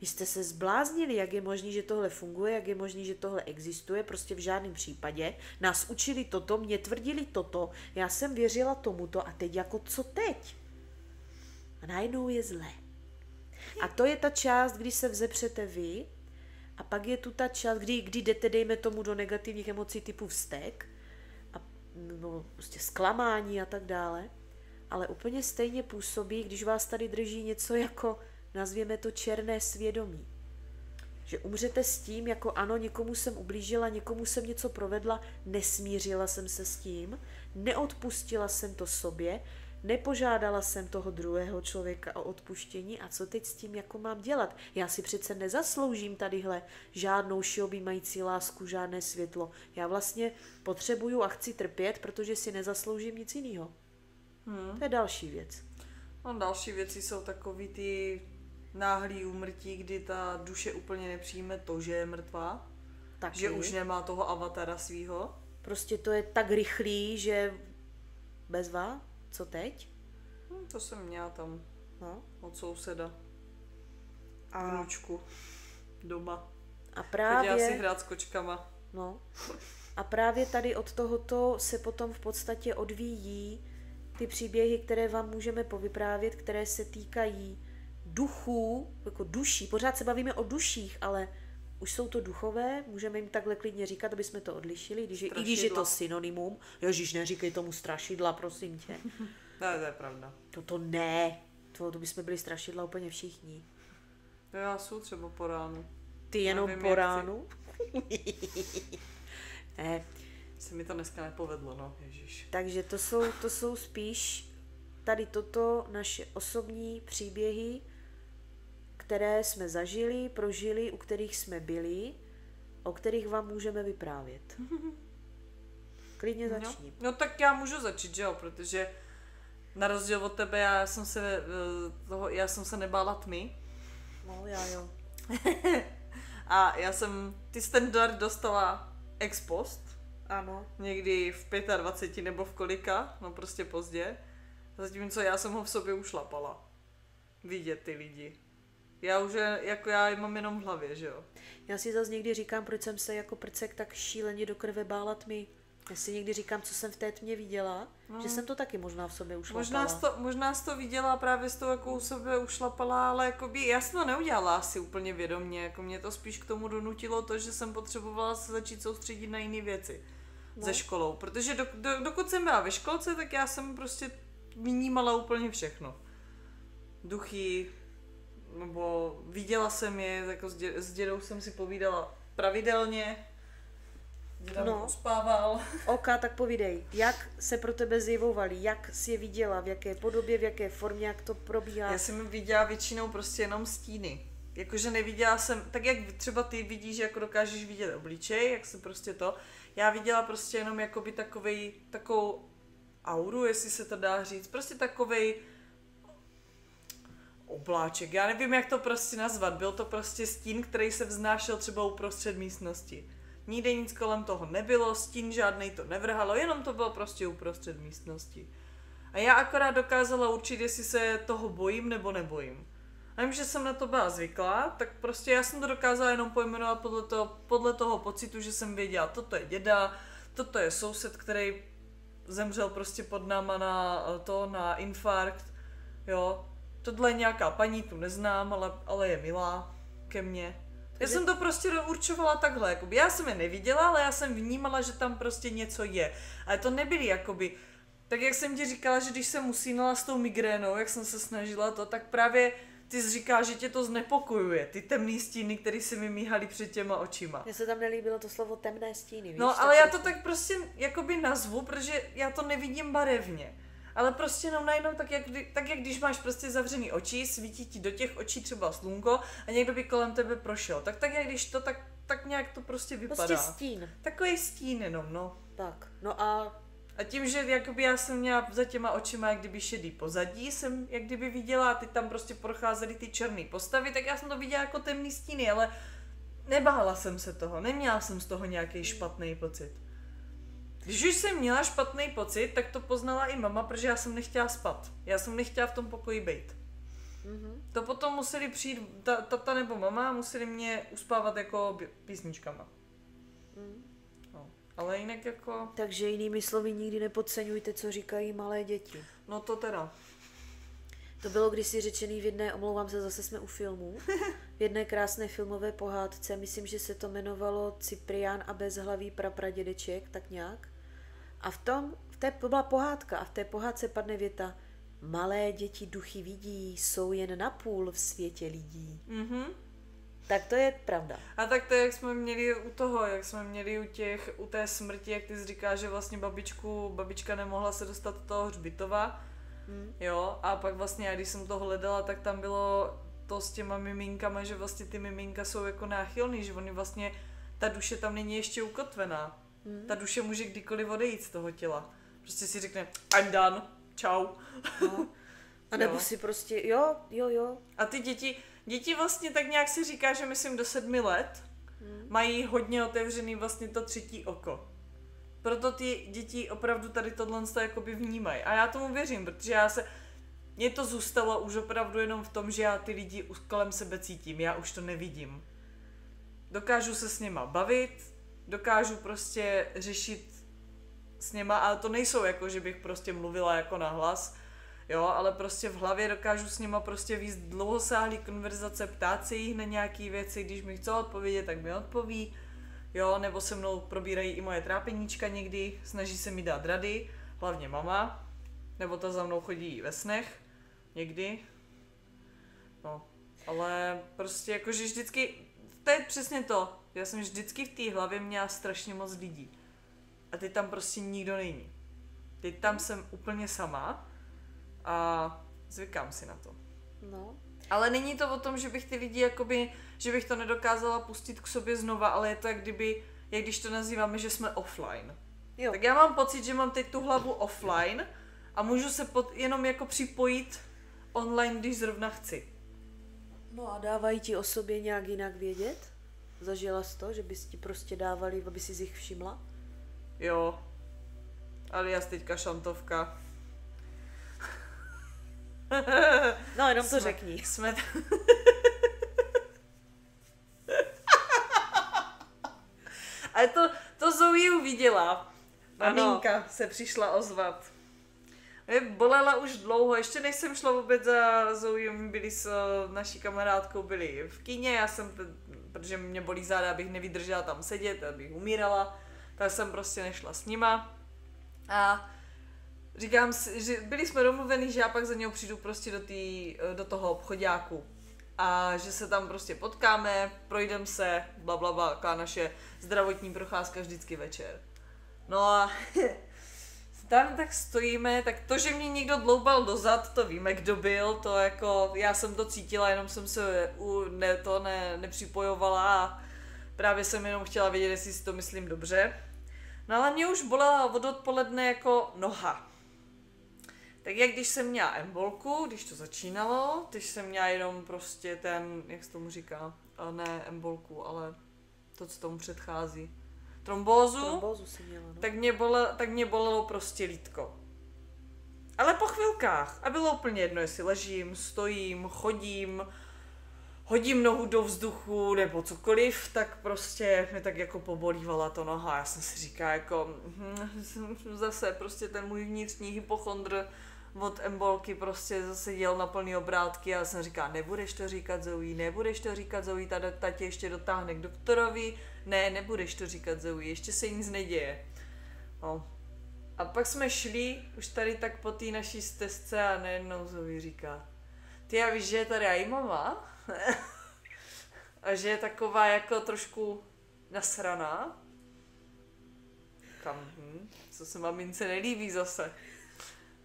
B: Vy jste se zbláznili, jak je možný, že tohle funguje, jak je možný, že tohle existuje, prostě v žádném případě. Nás učili toto, mě tvrdili toto, já jsem věřila tomuto a teď jako co teď? A najednou je zlé. A to je ta část, kdy se vzepřete vy a pak je tu ta část, kdy jdete, dejme tomu, do negativních emocí typu vztek a no, prostě zklamání a tak dále. Ale úplně stejně působí, když vás tady drží něco jako, nazvěme to černé svědomí. Že umřete s tím, jako ano, někomu jsem ublížila, někomu jsem něco provedla, nesmířila jsem se s tím, neodpustila jsem to sobě, nepožádala jsem toho druhého člověka o odpuštění a co teď s tím jako mám dělat? Já si přece nezasloužím tadyhle žádnou všeobjímající lásku, žádné světlo. Já vlastně potřebuju a chci trpět, protože si nezasloužím nic jiného. To je další věc.
A: No, další věci jsou takový ty náhlý úmrtí, kdy ta duše úplně nepřijme to, že je mrtvá. Taky. Že už nemá toho avatara svýho.
B: Prostě to je tak rychlý, že bezva, co teď?
A: To jsem měla tam od souseda. A vnučku doma.
B: A právě...
A: Chodila si hrát s kočkama.
B: No. A právě tady od tohoto se potom v podstatě odvíjí ty příběhy, které vám můžeme povyprávět, které se týkají duchů, jako duší. Pořád se bavíme o duších, ale už jsou to duchové, můžeme jim takhle klidně říkat, aby jsme to odlišili, i když je to synonymum. Ježíš, neříkej tomu strašidla, prosím tě.
A: To je pravda.
B: To ne, to bychom byli strašidla úplně všichni.
A: Já jsou třeba po ránu.
B: Ty jenom
A: Nevím,
B: po ránu? Ne.
A: Se mi to dneska nepovedlo, no, ježiš.
B: Takže to jsou spíš tady toto naše osobní příběhy, které jsme zažili, prožili, u kterých jsme byli, o kterých vám můžeme vyprávět. Klidně začni.
A: No tak já můžu začít, že jo, protože na rozdíl od tebe já jsem se nebála tmy.
B: No, já jo.
A: A ty jsi ten dar dostala ex post.
B: Ano.
A: Někdy v 25 nebo v kolika, no prostě pozdě. Zatímco já jsem ho v sobě ušlapala. Vidět ty lidi. Já je mám jenom v hlavě, že jo.
B: Já si zase někdy říkám, proč jsem se jako prcek tak šíleně do krve bála tmy. Já si někdy říkám, co jsem v té tmě viděla, že jsem to taky možná v sobě ušlapala.
A: Možná jsi to viděla právě s tou, jakou sebe ušlapala, ale jakoby, já jsem to neudělala asi úplně vědomně, jako mě to spíš k tomu donutilo to, že jsem potřebovala se začít soustředit na jiné věci ze školou, protože dokud jsem byla ve školce, tak já jsem prostě vnímala úplně všechno. Duchy, nebo viděla jsem je, jako s dědou jsem si povídala pravidelně, děda uspával.
B: Oka, tak povídej, jak se pro tebe zjevovali, jak jsi je viděla, v jaké podobě, v jaké formě, jak to probíhá?
A: Já jsem je viděla většinou prostě jenom stíny. Jakože neviděla jsem, tak jak třeba ty vidíš, jako dokážeš vidět obličej, jak se prostě to, já viděla prostě jenom jakoby takovou auru, jestli se to dá říct, prostě takovej obláček, já nevím, jak to prostě nazvat, byl to prostě stín, který se vznášel třeba uprostřed místnosti. Nikde nic kolem toho nebylo, stín žádnej to nevrhalo, jenom to bylo prostě uprostřed místnosti. A já akorát dokázala určit, jestli se toho bojím nebo nebojím. A vím, že jsem na to byla zvyklá, tak prostě já jsem to dokázala jenom pojmenovat podle toho pocitu, že jsem věděla, toto je děda, toto je soused, který zemřel prostě pod náma na infarkt, jo. Tohle je nějaká paní, tu neznám, ale je milá ke mně. Já jsem to prostě určovala takhle, jakoby já jsem je neviděla, ale já jsem vnímala, že tam prostě něco je. Ale to nebyly jakoby, tak jak jsem ti říkala, že když jsem usínala s tou migrénou, jak jsem se snažila to, tak právě ty jsi říkala, že tě to znepokojuje, ty temný stíny, které se mi míhaly před těma očima.
B: Mně se tam nelíbilo to slovo temné stíny, víš?
A: No, ale já to tak prostě jakoby nazvu, protože já to nevidím barevně. Ale prostě jenom najednou, tak jak když máš prostě zavřený oči, svítí ti do těch očí třeba slunko a někdo by kolem tebe prošel. Tak jak když to, tak nějak to prostě vypadá.
B: Prostě stín.
A: Takový stín jenom, no.
B: Tak, no a
A: tím, že jakoby já jsem měla za těma očima jak kdyby šedý pozadí, jsem jak kdyby viděla a ty tam prostě procházely ty černé postavy, tak já jsem to viděla jako temný stíny, ale nebála jsem se toho, neměla jsem z toho nějaký špatný pocit. Když už jsem měla špatný pocit, tak to poznala i mama, protože já jsem nechtěla spát. Já jsem nechtěla v tom pokoji být. Mm-hmm. To potom museli přijít tata nebo mama, museli mě uspávat jako písničkama. Mm. No, ale jinak jako...
B: Takže jinými slovy nikdy nepodceňujte, co říkají malé děti.
A: No to teda.
B: To bylo kdysi řečený v jedné, omlouvám se, zase jsme u filmů, v jedné krásné filmové pohádce, myslím, že se to jmenovalo Cyprián a bezhlavý prapradědeček, tak nějak. A to byla pohádka a v té pohádce padne věta: malé děti duchy vidí, jsou jen napůl v světě lidí. Mm-hmm. Tak to je pravda.
A: A tak to, jak jsme měli u toho, jak jsme měli u té smrti, jak ty jsi říká, že vlastně babička nemohla se dostat do toho hřbitova. Jo, a pak vlastně, když jsem to hledala, tak tam bylo to s těma miminkama, že vlastně ty miminka jsou jako náchylný, že oni vlastně, ta duše tam není ještě ukotvená. Ta duše může kdykoliv odejít z toho těla. Prostě si řekne, I'm done, čau.
B: No. A nebo si prostě, jo.
A: A ty děti vlastně tak nějak si říká, že myslím do 7 let mají hodně otevřený vlastně to třetí oko. Proto ty děti opravdu tady tohle jakoby vnímají. A já tomu věřím, protože mně to zůstalo už opravdu jenom v tom, že já ty lidi kolem sebe cítím, já už to nevidím. Dokážu se s nima bavit, dokážu prostě řešit s něma, ale to nejsou jako, že bych prostě mluvila jako nahlas, jo, ale prostě v hlavě dokážu s nima prostě víc dlouhosáhlý konverzace, ptát se jich na nějaký věci, když mi chcou odpovědět, tak mi odpoví, jo, nebo se mnou probírají i moje trápeníčka někdy, snaží se mi dát rady, hlavně mama, nebo ta za mnou chodí ve snech, někdy, no, ale prostě jakože vždycky, to je přesně to, já jsem vždycky v té hlavě měla strašně moc lidí a teď tam prostě nikdo není. Teď tam jsem úplně sama a zvykám si na to.
B: No.
A: Ale není to o tom, že bych ty lidi jakoby, že bych to nedokázala pustit k sobě znova, ale je to jak když to nazýváme, že jsme offline.
B: Jo.
A: Tak já mám pocit, že mám teď tu hlavu offline a můžu se jenom jako připojit online, když zrovna chci.
B: No a dávají ti o sobě nějak jinak vědět? Zažila jsi to, že bys ti prostě dávali, aby si jich všimla?
A: Jo. Alias teďka šantovka.
B: No, jenom to řekni.
A: Jsme Ale to Zoe uviděla. Maminka se přišla ozvat. Mě bolela už dlouho, ještě než jsem šla vůbec za Zoe, byli s naší kamarádkou byli v kině, já jsem, protože mě bolí záda, abych nevydržela tam sedět, abych umírala, tak jsem prostě nešla s nima. A říkám si, že byli jsme domluveni, že já pak za něho přijdu prostě do toho obchoďáku. A že se tam prostě potkáme, projdem se, blablabla, taková naše zdravotní procházka vždycky večer. No a tam tak stojíme, tak to, že mě někdo dloubal dozad, to víme, kdo byl, to jako, já jsem to cítila, jenom jsem se nepřipojovala a právě jsem jenom chtěla vědět, jestli si to myslím dobře. No ale mě už bolela od odpoledne jako noha. Tak jak když jsem měla embolku, když to začínalo, když jsem měla jenom prostě ten, jak se tomu říká, ne embolku, ale to, co tomu předchází, trombózu
B: si měla, no.
A: tak mě bolelo prostě lítko. Ale po chvilkách. A bylo úplně jedno, jestli ležím, stojím, chodím, hodím nohu do vzduchu nebo cokoliv, tak prostě mě tak jako pobolívala to noha. Já jsem si říkala jako, zase prostě ten můj vnitřní hypochondr od embolky prostě zase dělal na plný obrátky a já jsem říkala, nebudeš to říkat Zoe, ta tě ještě dotáhne k doktorovi, nebudeš to říkat Zoe, ještě se nic neděje. No. A pak jsme šli už tady tak po té naší stezce a najednou Zoe říká, ty já víš, že je tady i mama? A že je taková jako trošku nasraná. Co se mamince nelíbí zase.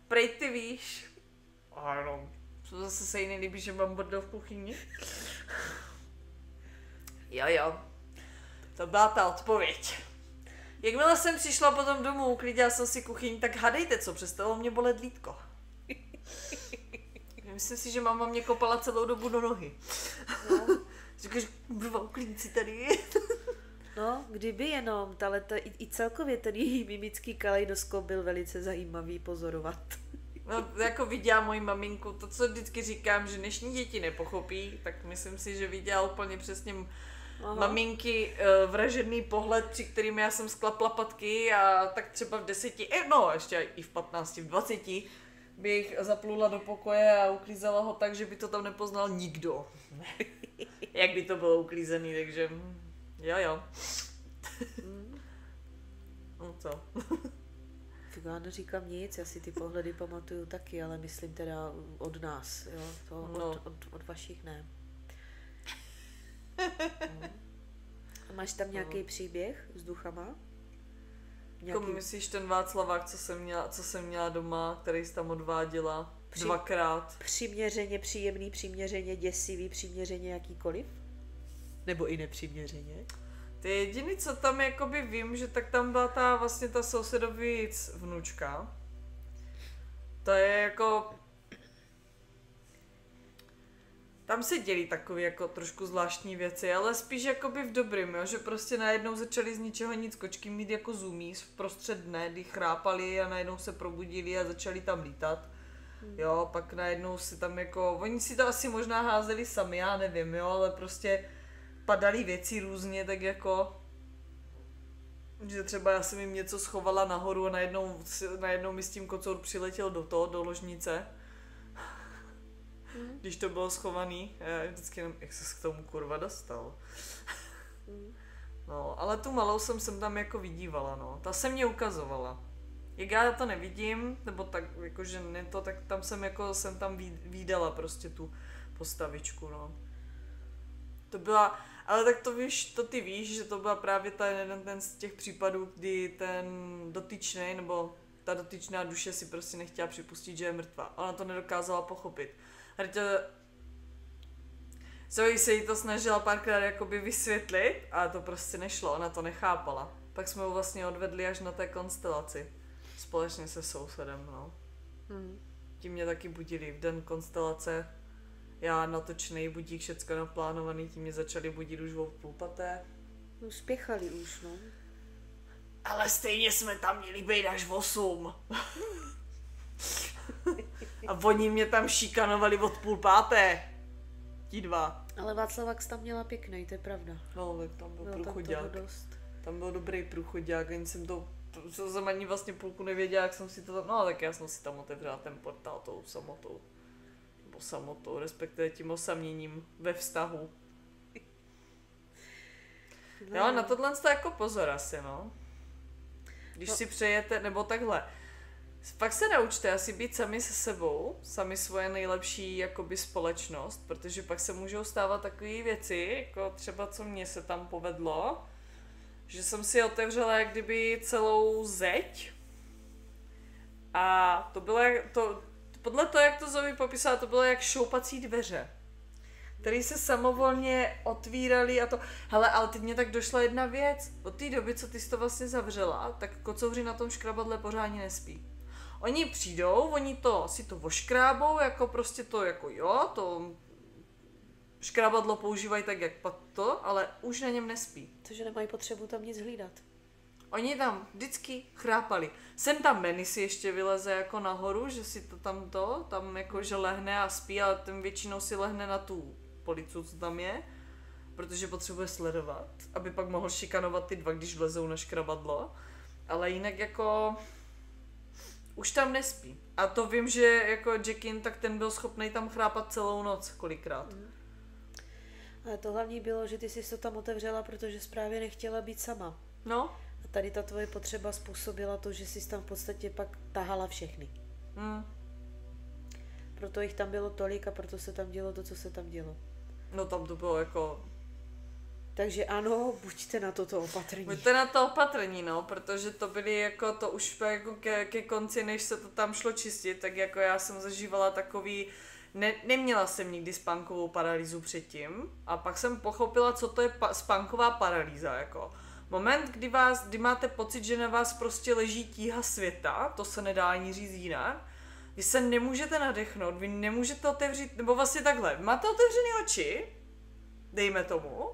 A: Prej ty víš. Ano. Co zase se jí nelíbí, že mám bordel v kuchyni? Jo. To byla ta odpověď. Jakmile jsem přišla potom domů, uklidila jsem si kuchyň, tak hadejte co, přestalo mě bolet lítko. Myslím si, že máma mě kopala celou dobu do nohy. No. Říkáš, kurva, uklidni si tady.
B: No, kdyby jenom, ale i celkově ten její mimický kaleidoskop byl velice zajímavý pozorovat.
A: No, jako viděla moji maminku, to, co vždycky říkám, že dnešní děti nepochopí, tak myslím si, že viděla úplně přesně maminky vražedný pohled, při kterým já jsem sklapla patky a tak třeba v 10, ještě i v 15, v 20 bych zaplula do pokoje a uklízela ho tak, že by to tam nepoznal nikdo. Jak by to bylo uklízený, takže jo. No co?
B: Já neříkám nic, já si ty pohledy pamatuju taky, ale myslím teda od nás, jo, to od vašich ne. No. A máš tam nějaký příběh s duchama?
A: Jako myslíš ten Václavák, co jsem měla doma, který jsi tam odváděla dvakrát?
B: Přiměřeně příjemný, přiměřeně děsivý, přiměřeně jakýkoliv? Nebo i nepřiměřeně?
A: Ty jediný, co tam jakoby vím, že tak tam byla ta sousedovic vnučka. To je jako... Tam se dělí takové jako trošku zvláštní věci, ale spíš jakoby v dobrým, jo? Že prostě najednou začali z ničeho nic kočky mít jako zoomies v prostřed dne, kdy chrápali a najednou se probudili a začali tam lítat. Jo, pak najednou si tam jako, oni si to asi možná házeli sami, já nevím, jo, ale prostě padaly věci různě, tak jako Že třeba já jsem jim něco schovala nahoru a najednou mi s tím kocour přiletěl do ložnice. Když to bylo schovaný. Já vždycky nevím, jak se k tomu kurva dostal. No, ale tu malou jsem tam jako vidívala, no. Ta se mě ukazovala. Jak já to nevidím, nebo tak, jakože ne to, tak tam jsem tam vídala prostě tu postavičku, no. To byla, ale tak to ty víš, že to byla právě jeden z těch případů, kdy ten dotyčný, nebo ta dotyčná duše si prostě nechtěla připustit, že je mrtvá. Ona to nedokázala pochopit. Zoe se jí to snažila párkrát jakoby vysvětlit, ale to prostě nešlo, ona to nechápala. Pak jsme ho vlastně odvedli až na té konstelaci. Společně se sousedem, no. Tím mě taky budili v den konstelace. Já natočnej budík, všecko naplánovaný, tím mě začali budit už o 4:30.
B: No, spěchali už, no.
A: Ale stejně jsme tam měli být až 8. A oni mě tam šikanovali od 4:30. Ti dva.
B: Ale Václavax tam měla pěknej, to je pravda.
A: No, tak tam byl průchodák. Tam byl dobrý průchodák, ani jsem ani vlastně půlku nevěděla, jak jsem si to tam, no tak já jsem si tam otevřela ten portál tou samotou. Nebo samotou, respektive tím osaměním ve vztahu. No. Jo, na tohle jste jako pozor asi, no. Když si přejete, nebo takhle. Pak se naučte asi být sami se sebou, sami svoje nejlepší jakoby společnost, protože pak se můžou stávat takové věci, jako třeba co mně se tam povedlo, že jsem si otevřela jak kdyby celou zeď a to bylo podle toho, jak to Zoe popisala, to bylo jak šoupací dveře, které se samovolně otvíraly a to, hele, ale teď mě tak došla jedna věc, od té doby, co ty jsi to vlastně zavřela, tak kocouři na tom škrabadle pořádně nespí. Oni přijdou, oni si to oškrábou, jako prostě to jako jo, to škrábadlo používají tak jak to, ale už na něm nespí.
B: Takže nemají potřebu tam nic hlídat.
A: Oni tam vždycky chrápali. Sem tam Manny si ještě vyleze jako nahoru, že si to tam jako že lehne a spí, ale ten většinou si lehne na tu policu, co tam je, protože potřebuje sledovat, aby pak mohl šikanovat ty dva, když vlezou na škrabadlo. Ale jinak jako už tam nespí. A to vím, že jako Jackin, tak ten byl schopný tam chrápat celou noc kolikrát.
B: Ale to hlavní bylo, že ty jsi to tam otevřela, protože jsi právě nechtěla být sama.
A: No.
B: A tady ta tvoje potřeba způsobila to, že jsi tam v podstatě pak tahala všechny. Proto jich tam bylo tolik a proto se tam dělo to, co se tam dělo.
A: No tam to bylo jako...
B: Takže ano, buďte na toto opatrní.
A: Buďte na to opatrní, no, protože to byly jako, to už jako ke konci, než se to tam šlo čistit, tak jako já jsem zažívala takový, neměla jsem nikdy spánkovou paralýzu předtím a pak jsem pochopila, co to je spánková paralýza, jako. Moment, kdy máte pocit, že na vás prostě leží tíha světa, to se nedá ani říct jinak, vy se nemůžete nadechnout, vy nemůžete otevřít, nebo vlastně takhle, máte otevřené oči, dejme tomu,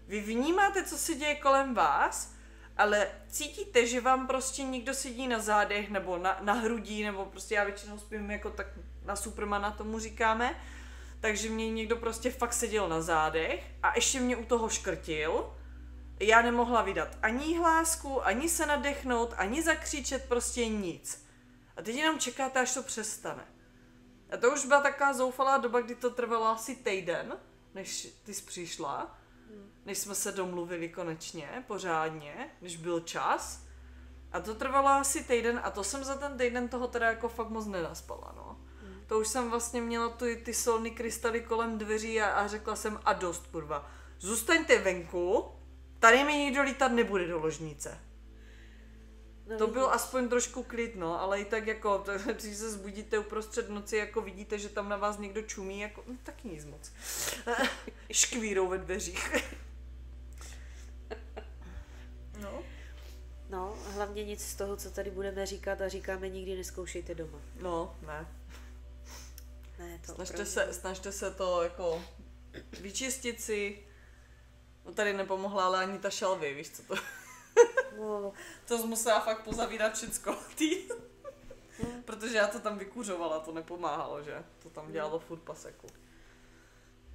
A: vy vnímáte, co se děje kolem vás, ale cítíte, že vám prostě někdo sedí na zádech nebo na hrudí, nebo prostě já většinou spím jako tak na Supermana tomu říkáme, takže mě někdo prostě fakt seděl na zádech a ještě mě u toho škrtil. Já nemohla vydat ani hlásku, ani se nadechnout, ani zakřičet, prostě nic. A teď jenom čekáte, až to přestane. A to už byla taková zoufalá doba, kdy to trvalo asi týden, než ty jsi přišla. Než jsme se domluvili konečně, pořádně, než byl čas. A to trvalo asi týden a to jsem za ten týden toho teda jako fakt moc nenaspala, no. To už jsem vlastně měla ty solný krystaly kolem dveří a řekla jsem a dost, kurva. Zůstaňte venku, tady mi nikdo lítat nebude do ložnice. No, to byl aspoň trošku klid, no, ale i tak jako, když se zbudíte uprostřed noci, jako vidíte, že tam na vás někdo čumí, jako, no taky nic moc. Škvírou ve dveřích. No.
B: No, hlavně nic z toho, co tady budeme říkat a říkáme, nikdy nezkoušejte doma.
A: No, ne.
B: Ne, to
A: snažte se to jako vyčistit si. No tady nepomohla, ale ani ta šalvy, víš co to?
B: No.
A: To jsi musela fakt pozavírat všecko, ty. Protože já to tam vykuřovala, to nepomáhalo, že? To tam dělalo furt paseku.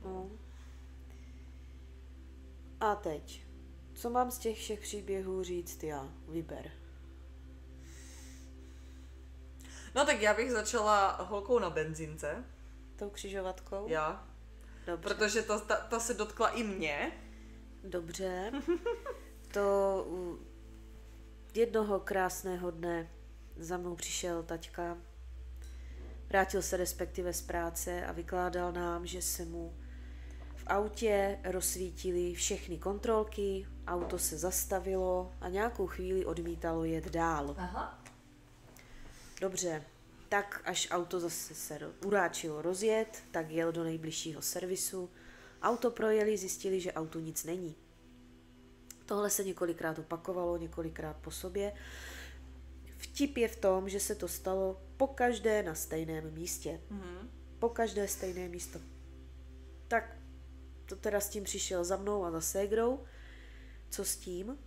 B: No. A teď. Co mám z těch všech příběhů říct já? Vyber.
A: No tak já bych začala holkou na benzínce.
B: Tou křižovatkou?
A: Já.
B: Dobře.
A: Protože ta se dotkla i mě.
B: Dobře. To jednoho krásného dne za mnou přišel taťka. Vrátil se respektive z práce a vykládal nám, že se mu v autě rozsvítily všechny kontrolky, auto se zastavilo a nějakou chvíli odmítalo jet dál.
A: Aha.
B: Dobře, tak až auto zase se uráčilo rozjet, tak jel do nejbližšího servisu. Auto projeli, zjistili, že autu nic není. Tohle se několikrát opakovalo, několikrát po sobě. Vtip je v tom, že se to stalo pokaždé na stejném místě. Pokaždé stejné místo. Tak to teda s tím přišel za mnou a za ségrou. Co s tím?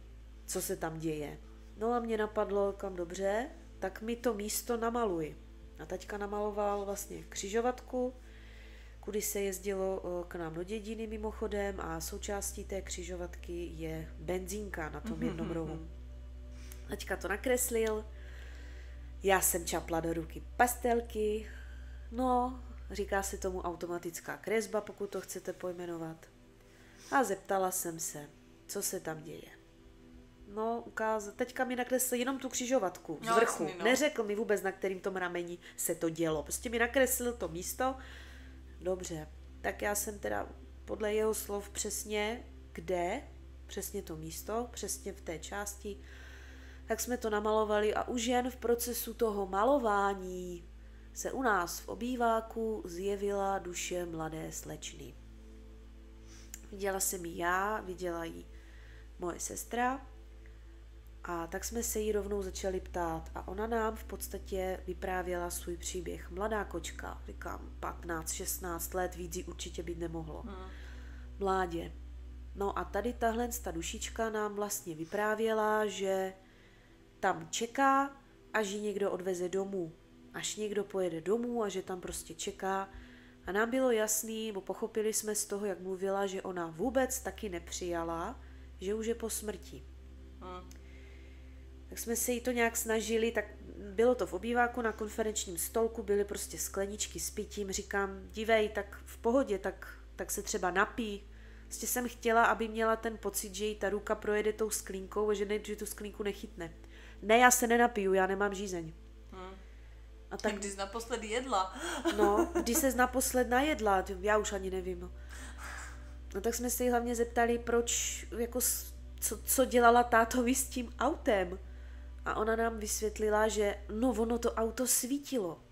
B: Co se tam děje? No a mě napadlo, kam dobře, tak mi to místo namaluj. A taťka namaloval vlastně křižovatku, kudy se jezdilo k nám do dědiny mimochodem a součástí té křižovatky je benzínka na tom jednom rohu. Taťka to nakreslil, já jsem čapla do ruky pastelky, no, říká se tomu automatická kresba, pokud to chcete pojmenovat. A zeptala jsem se, co se tam děje. No, teďka mi nakreslil jenom tu křižovatku z vrchu.
A: Jasný, no.
B: Neřekl mi vůbec, na kterým tom rameni se to dělo. Prostě mi nakreslil to místo. Dobře, tak já jsem teda podle jeho slov přesně kde, přesně to místo, přesně v té části, tak jsme to namalovali a už jen v procesu toho malování se u nás v obýváku zjevila duše mladé slečny. Viděla jsem ji já, viděla ji moje sestra a tak jsme se jí rovnou začali ptát a ona nám v podstatě vyprávěla svůj příběh. Mladá kočka, říkám 15-16 let, víc jí určitě být nemohlo. Mládě. No a tady tahle dušička nám vlastně vyprávěla, že tam čeká, až ji někdo odveze domů. Až někdo pojede domů a že tam prostě čeká. A nám bylo jasný, bo pochopili jsme z toho, jak mluvila, že ona vůbec taky nepřijala, že už je po smrti. Tak jsme se jí to nějak snažili, tak bylo to v obýváku na konferenčním stolku, byly prostě skleničky s pitím, říkám, dívej, tak v pohodě, tak se třeba napí. Prostě jsem chtěla, aby měla ten pocit, že jí ta ruka projede tou sklínkou a že tu sklínku nechytne. Ne, já se nenapiju, já nemám žízeň.
A: A tak když jsi naposledy jedla.
B: No, když ses naposled najedla, já už ani nevím. No tak jsme se jí hlavně zeptali, proč, jako, co dělala tátovi s tím autem. A ona nám vysvětlila, že no ono to auto svítilo.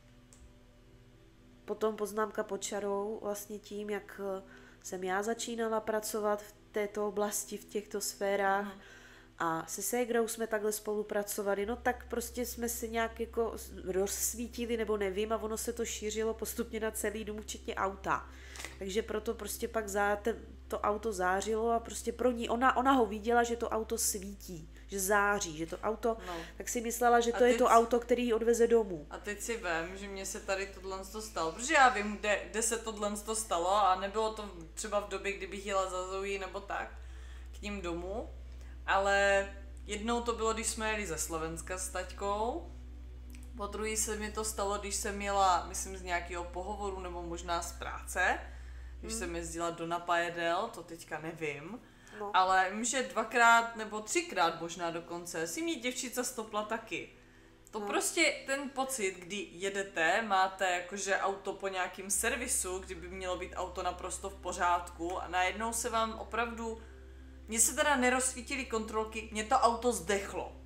B: Potom poznámka pod čarou vlastně tím, jak jsem já začínala pracovat v této oblasti, v těchto sférách a se ségrou jsme takhle spolupracovali, no tak prostě jsme se nějak jako rozsvítili nebo nevím a ono se to šířilo postupně na celý dům, včetně auta. Takže proto prostě pak to auto zářilo a prostě pro ní, ona ho viděla, že to auto svítí, že září, že to auto, tak si myslela, že to je to auto, který ji odveze domů.
A: A teď si vem, že mně se tady tohle stalo, protože já vím, kde se tohle stalo a nebylo to třeba v době, kdybych jela za Zoe nebo tak k ním domů, ale jednou to bylo, když jsme jeli ze Slovenska s taťkou, po druhý se mi to stalo, když jsem jela, myslím, z nějakého pohovoru nebo možná z práce, když jsem jezdila do Napajedel, to teďka nevím, ale vím, že 2x nebo 3x možná dokonce si mě děvčica stopla taky. To prostě ten pocit, kdy jedete, máte jakože auto po nějakým servisu, kdyby mělo být auto naprosto v pořádku a najednou se vám opravdu, mně se teda nerozsvítily kontrolky, mě to auto zdechlo.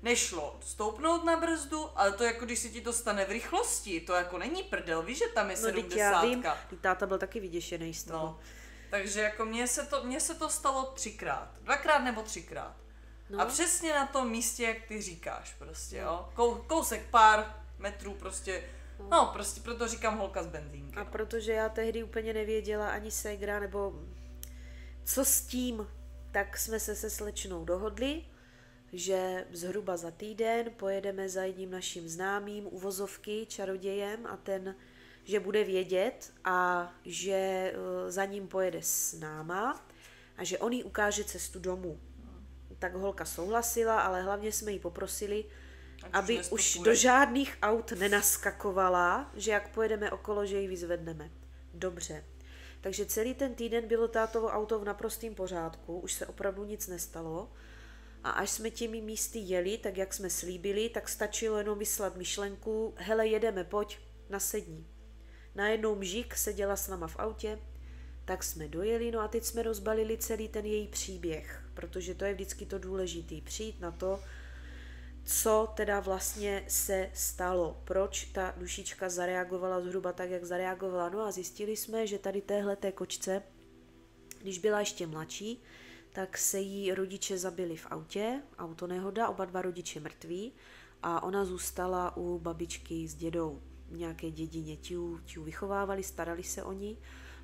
A: Nešlo stoupnout na brzdu, ale to jako když se ti to stane v rychlosti, to jako není prdel, víš, že tam je 70.
B: Já vím, táta byl taky vyděšený z toho.
A: No. Takže jako mně se to stalo 3x, 2x nebo 3x. No. A přesně na tom místě, jak ty říkáš prostě, jo. Kousek pár metrů prostě, no prostě proto říkám holka z benzínky.
B: A protože já tehdy úplně nevěděla ani ségra, nebo co s tím, tak jsme se slečnou dohodli, že zhruba za týden pojedeme za jedním naším známým uvozovky čarodějem a ten, že bude vědět a že za ním pojede s náma a že on jí ukáže cestu domů. Tak holka souhlasila, ale hlavně jsme jí poprosili, aby už do žádných aut nenaskakovala, že jak pojedeme okolo, že ji vyzvedneme. Dobře. Takže celý ten týden bylo tátovo auto v naprostém pořádku, už se opravdu nic nestalo. A až jsme těmi místy jeli, tak jak jsme slíbili, tak stačilo jenom vyslat myšlenku, hele, jedeme, pojď, nasedni. Najednou Mžík seděla s náma v autě, tak jsme dojeli, no a teď jsme rozbalili celý ten její příběh, protože to je vždycky to důležité, přijít na to, co teda vlastně se stalo, proč ta dušička zareagovala zhruba tak, jak zareagovala. No a zjistili jsme, že tady téhleté kočce, když byla ještě mladší, tak se jí rodiče zabili v autě, autonehoda, oba dva rodiče mrtví a ona zůstala u babičky s dědou, nějaké dědině, ti ju vychovávali, starali se o ní.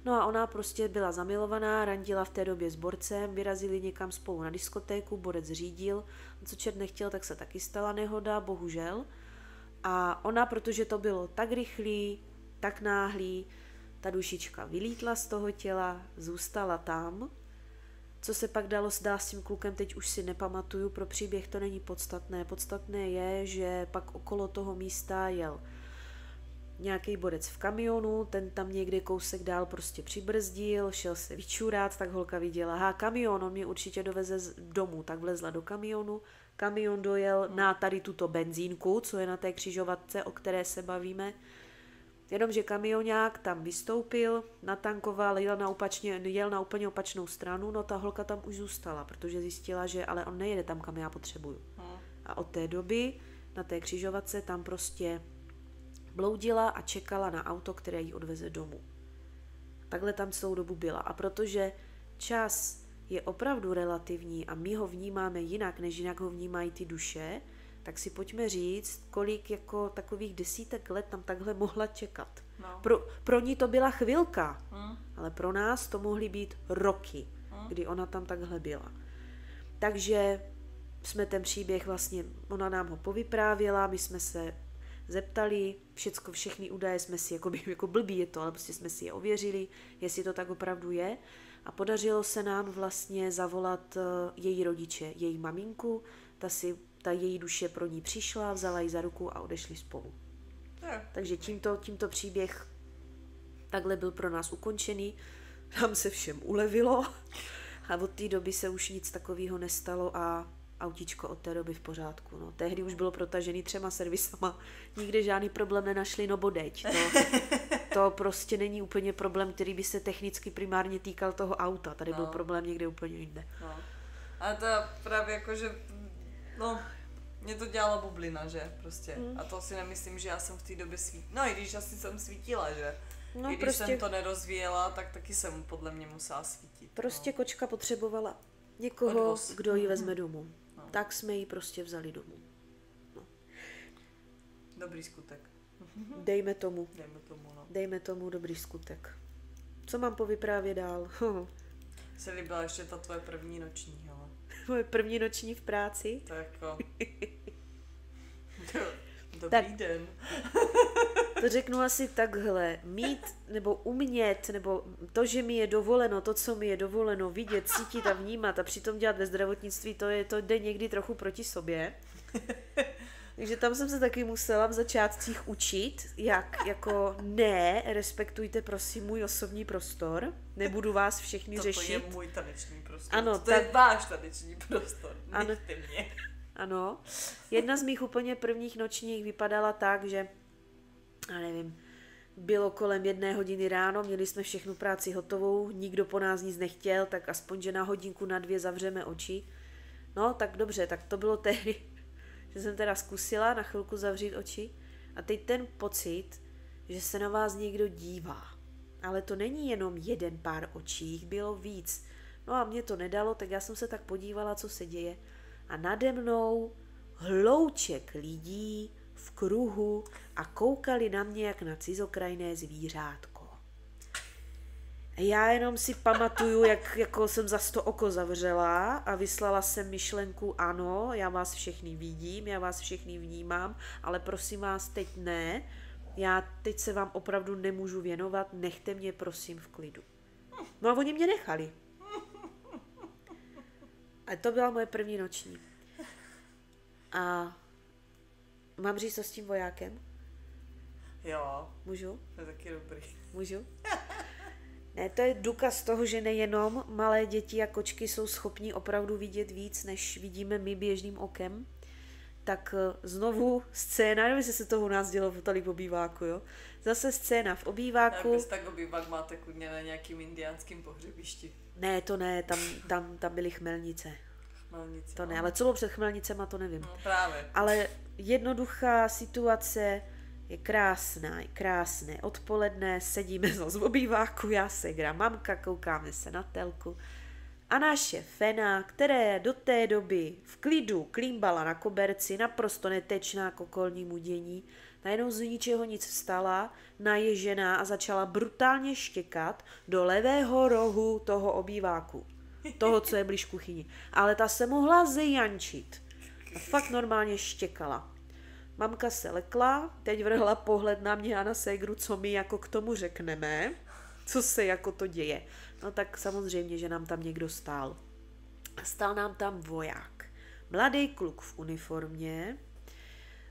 B: No a ona prostě byla zamilovaná, randila v té době s borcem, vyrazili někam spolu na diskotéku, borec řídil, co čert nechtěl, tak se taky stala nehoda, bohužel. A ona, protože to bylo tak rychlý, tak náhlý, ta dušička vylítla z toho těla, zůstala tam. Co se pak dalo zdá s tím klukem, teď už si nepamatuju, pro příběh to není podstatné. Podstatné je, že pak okolo toho místa jel nějaký borec v kamionu, ten tam někde kousek dál prostě přibrzdil, šel se vyčurat, tak holka viděla, kamion, on mě určitě doveze domů, tak vlezla do kamionu, kamion dojel na tady tuto benzínku, co je na té křižovatce, o které se bavíme, jenomže kamionák tam vystoupil, natankoval, jel na úplně opačnou stranu, no ta holka tam už zůstala, protože zjistila, že ale on nejede tam, kam já potřebuju. A od té doby na té křižovatce tam prostě bloudila a čekala na auto, které ji odveze domů. Takhle tam celou dobu byla. A protože čas je opravdu relativní a my ho vnímáme jinak, než jinak ho vnímají ty duše, tak si pojďme říct, kolik jako takových desítek let tam takhle mohla čekat. No. Pro ní to byla chvilka, ale pro nás to mohly být roky, kdy ona tam takhle byla. Takže jsme ten příběh vlastně, ona nám ho povyprávěla, my jsme se zeptali, všechny údaje jsme si, jako blbý je to, ale prostě jsme si je ověřili, jestli to tak opravdu je. A podařilo se nám vlastně zavolat její rodiče, její maminku, ta její duše pro ní přišla, vzala ji za ruku a odešli spolu. Takže tímto příběh takhle byl pro nás ukončený, nám se všem ulevilo a od té doby se už nic takového nestalo a autíčko od té doby v pořádku. No. Tehdy už bylo protažený 3 servisama, nikde žádný problém nenašli, no bodeď. To prostě není úplně problém, který by se technicky primárně týkal toho auta. Tady byl problém někde úplně jinde.
A: No. Ale to právě jako, že mě to dělala bublina, že prostě. A to si nemyslím, že já jsem v té době svítila. No i když asi jsem svítila, že? No, I když prostě jsem to nerozvíjela, tak taky jsem podle mě musela svítit.
B: Prostě kočka potřebovala někoho, kdo ji vezme domů. No. Tak jsme ji prostě vzali domů. No.
A: Dobrý skutek.
B: Dejme tomu.
A: No.
B: Dejme tomu dobrý skutek. Co mám povyprávět dál?
A: Se líbila ještě ta tvoje první noční, hele.
B: Moje první noční v práci?
A: To jako... Dobrý den.
B: To řeknu asi takhle. Mít nebo umět, nebo to, že mi je dovoleno, to, co mi je dovoleno vidět, cítit a vnímat a přitom dělat ve zdravotnictví, to jde někdy trochu proti sobě. Takže tam jsem se taky musela v začátcích učit, jak jako respektujte prosím můj osobní prostor, nebudu vás všechny řešit.
A: To je můj taneční prostor.
B: Ano,
A: to je váš taneční prostor, nechte mě.
B: Ano, jedna z mých úplně prvních nočních vypadala tak, že, já nevím, bylo kolem 1 hodiny ráno, měli jsme všechnu práci hotovou, nikdo po nás nic nechtěl, tak aspoň, že na hodinku, na 2 zavřeme oči. No, tak dobře, tak to bylo tehdy, že jsem teda zkusila na chvilku zavřít oči a teď ten pocit, že se na vás někdo dívá. Ale to není jenom jeden pár očí, jich bylo víc. No a mě to nedalo, tak já jsem se tak podívala, co se děje. A nade mnou hlouček lidí v kruhu a koukali na mě jak na cizokrajné zvířátko. A já jenom si pamatuju, jak jako jsem za to oko zavřela a vyslala jsem myšlenku, ano, já vás všechny vidím, já vás všechny vnímám, ale prosím vás teď ne, já teď se vám opravdu nemůžu věnovat, nechte mě prosím v klidu. No a oni mě nechali. A to byla moje první noční. A mám říct to s tím vojákem?
A: Jo.
B: Můžu?
A: To je taky dobrý.
B: Můžu? Ne, to je důkaz toho, že nejenom malé děti a kočky jsou schopní opravdu vidět víc, než vidíme my běžným okem. Tak znovu scéna, nevím, jestli se toho u nás dělo tolik v obýváku, jo? Zase scéna v obýváku.
A: Bez tak obývák máte klidně na nějakým indiánským pohřebišti.
B: Ne, to ne, tam byly chmelnice.
A: Chmelnice.
B: To ne, ale co bylo před chmelnicema, to nevím.
A: No právě.
B: Ale jednoduchá situace je krásná, je krásné. Odpoledne sedíme zase v obýváku, já se hrám, mamka, koukáme se na telku. A naše Fena, která do té doby v klidu klímbala na koberci, naprosto netečná k okolnímu dění, najednou z ničeho nic vstala, naježená a začala brutálně štěkat do levého rohu toho obýváku. Toho, co je blíž kuchyni. Ale ta se mohla zejančit. A fakt normálně štěkala. Mamka se lekla, teď vrhla pohled na mě a na ségru, co my jako k tomu řekneme, co se jako to děje. No tak samozřejmě, že nám tam někdo stál. Stál nám tam voják. Mladý kluk v uniformě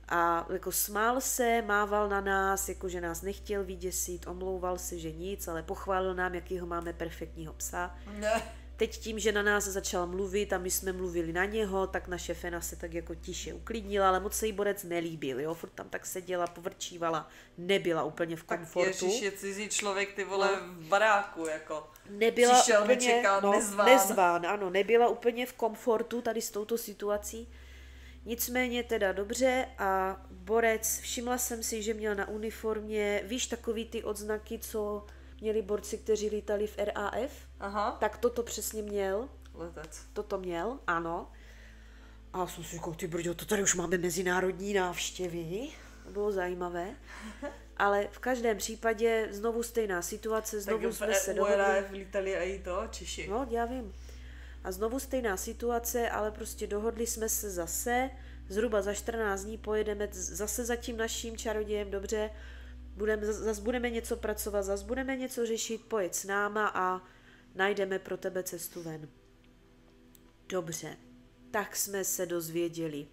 B: a jako smál se, mával na nás, jako že nás nechtěl vyděsit, omlouval se, že nic, ale pochválil nám, jakýho máme perfektního psa.
A: Ne.
B: Teď tím, že na nás začal mluvit a my jsme mluvili na něho, tak naše Fena se tak jako tiše uklidnila, ale moc se jí borec nelíbil, jo, furt tam tak seděla, povrčívala, nebyla úplně v komfortu.
A: Tak ježiš, je cizí člověk, ty vole, v baráku, jako.
B: Nebyla
A: přišel,
B: úplně,
A: nečekal,
B: nezván, ano, nebyla úplně v komfortu tady s touto situací. Nicméně teda dobře a borec, všimla jsem si, že měl na uniformě, víš, takový ty odznaky, co měli borci, kteří lítali v RAF,
A: Aha.
B: tak toto přesně měl.
A: Letec.
B: Toto měl, ano. A jsem si říkal, ty brďo, to tady už máme mezinárodní návštěvy. To bylo zajímavé. Ale v každém případě znovu stejná situace, znovu jsme se dohodli.
A: Tak v lítali i to, Češi.
B: No, já vím. A znovu stejná situace, ale prostě dohodli jsme se zase, zhruba za 14 dní pojedeme zase za tím naším čarodějem, dobře, zase budeme něco pracovat, zase budeme něco řešit, pojď s náma a najdeme pro tebe cestu ven. Dobře, tak jsme se dozvěděli.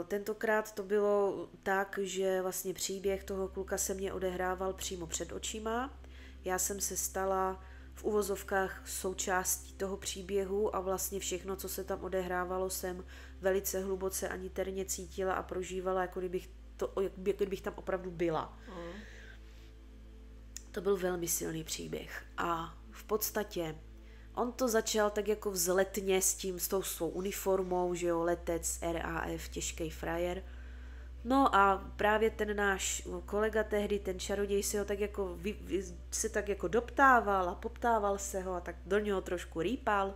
B: Tentokrát to bylo tak, že vlastně příběh toho kluka se mě odehrával přímo před očima. Já jsem se stala v uvozovkách součástí toho příběhu a vlastně všechno, co se tam odehrávalo, jsem velice hluboce a niterně cítila a prožívala, jako kdybych tam opravdu byla. To byl velmi silný příběh a v podstatě on to začal tak jako vzletně s tou svou uniformou, že jo, letec, RAF, těžkej frajer. No a právě ten náš kolega tehdy, ten čaroděj, se ho tak jako, se tak jako doptával a poptával se ho a tak do něho trošku rýpal.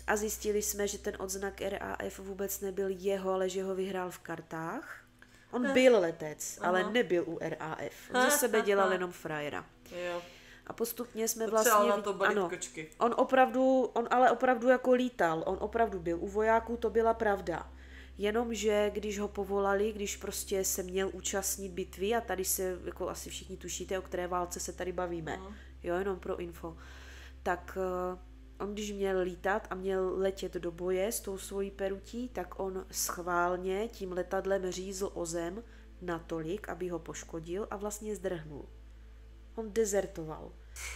B: A zjistili jsme, že ten odznak RAF vůbec nebyl jeho, ale že ho vyhrál v kartách. On byl letec, ale nebyl u RAF. On ze sebe dělal jenom frajera.
A: Jo.
B: A postupně jsme
A: Potřeboval
B: vlastně...
A: na to balit kočky.
B: On ale opravdu jako lítal. On opravdu byl u vojáků, to byla pravda. Jenomže když ho povolali, když prostě se měl účastnit bitvy, a tady se, jako asi všichni tušíte, o které válce se tady bavíme, jo, jenom pro info, tak on když měl lítat a měl letět do boje s tou svojí perutí, tak on schválně tím letadlem řízl o zem natolik, aby ho poškodil a vlastně zdrhnul. On dezertoval,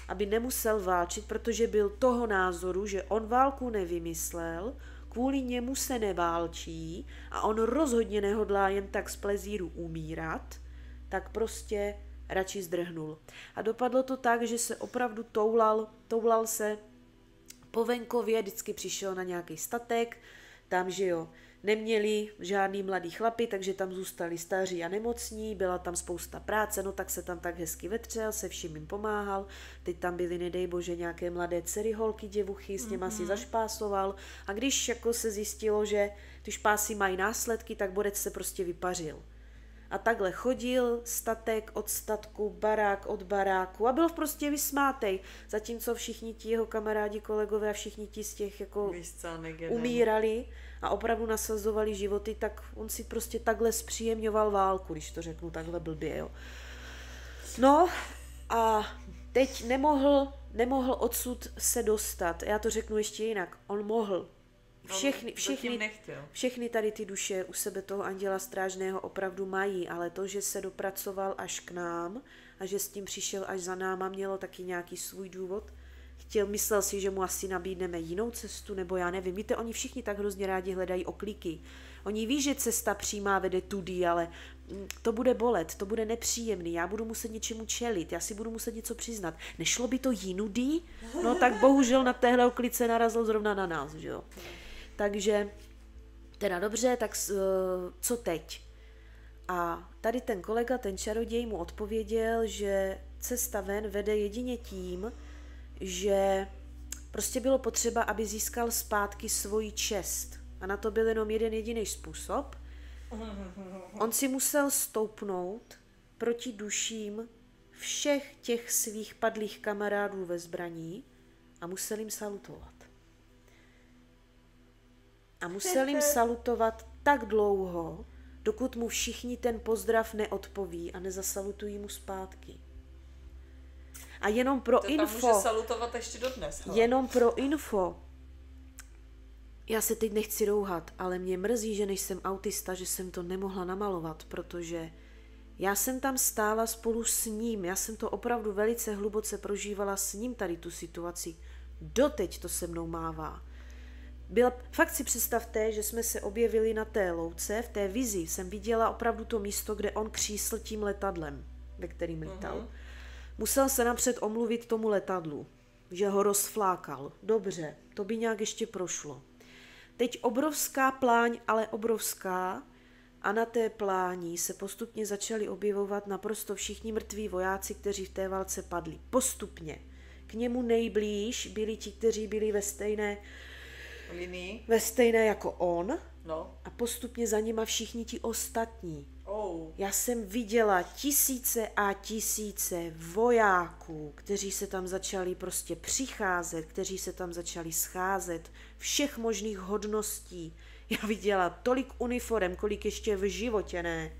B: aby nemusel válčit, protože byl toho názoru, že on válku nevymyslel, kvůli němu se neválčí a on rozhodně nehodlá jen tak z plezíru umírat, tak prostě radši zdrhnul. A dopadlo to tak, že se opravdu toulal se po venkově, vždycky přišel na nějaký statek, tam, že jo, neměli žádný mladý chlapi, takže tam zůstali staří a nemocní, byla tam spousta práce, no tak se tam tak hezky vetřel, se vším jim pomáhal, teď tam byly, nedej bože, nějaké mladé dcery, holky, děvuchy, s něma si zašpásoval a když jako se zjistilo, že ty špásy mají následky, tak borec se prostě vypařil. A takhle chodil statek od statku, barák od baráku a byl prostě vysmátej, zatímco všichni ti jeho kamarádi, kolegové a všichni ti z těch jako umírali a opravdu nasazovali životy, tak on si prostě takhle zpříjemňoval válku, když to řeknu takhle blbě, jo. No a teď nemohl odsud se dostat. Já to řeknu ještě jinak. On mohl. Všechny tady ty duše u sebe toho anděla strážného opravdu mají, ale to, že se dopracoval až k nám a že s tím přišel až za náma, mělo taky nějaký svůj důvod. Myslel si, že mu asi nabídneme jinou cestu, nebo já nevím. Víte, oni všichni tak hrozně rádi hledají okliky. Oni ví, že cesta přímá vede tudy, ale to bude bolet, to bude nepříjemný, já budu muset něčemu čelit, já si budu muset něco přiznat. Nešlo by to jinudy? No tak bohužel na téhle oklice narazil zrovna na nás, že jo. Takže, teda dobře, tak co teď? A tady ten kolega, ten čaroděj mu odpověděl, že cesta ven vede jedině tím, že prostě bylo potřeba, aby získal zpátky svoji čest. A na to byl jenom jeden jediný způsob. On si musel stoupnout proti duším všech těch svých padlých kamarádů ve zbraní a musel jim salutovat. A musel jim salutovat tak dlouho, dokud mu všichni ten pozdrav neodpoví a nezasalutují mu zpátky. A jenom pro
A: to
B: info...
A: může salutovat ještě dodnes.
B: Jenom pro info. Já se teď nechci rouhat, ale mě mrzí, že nejsem autista, že jsem to nemohla namalovat, protože já jsem tam stála spolu s ním. Já jsem to opravdu velice hluboce prožívala s ním tady tu situaci. Doteď to se mnou mává. Fakt si představte, že jsme se objevili na té louce, v té vizi jsem viděla opravdu to místo, kde on křísl tím letadlem, ve kterým lítal. Musel se napřed omluvit tomu letadlu, že ho rozflákal. Dobře, to by nějak ještě prošlo. Teď obrovská pláň, ale obrovská, a na té pláni se postupně začali objevovat naprosto všichni mrtví vojáci, kteří v té válce padli. Postupně. K němu nejblíž byli ti, kteří byli ve stejné jako on,
A: no.
B: A postupně za nima všichni ti ostatní. Já jsem viděla tisíce a tisíce vojáků, kteří se tam začali prostě přicházet, kteří se tam začali scházet, všech možných hodností. Já viděla tolik uniform, kolik ještě v životě ne.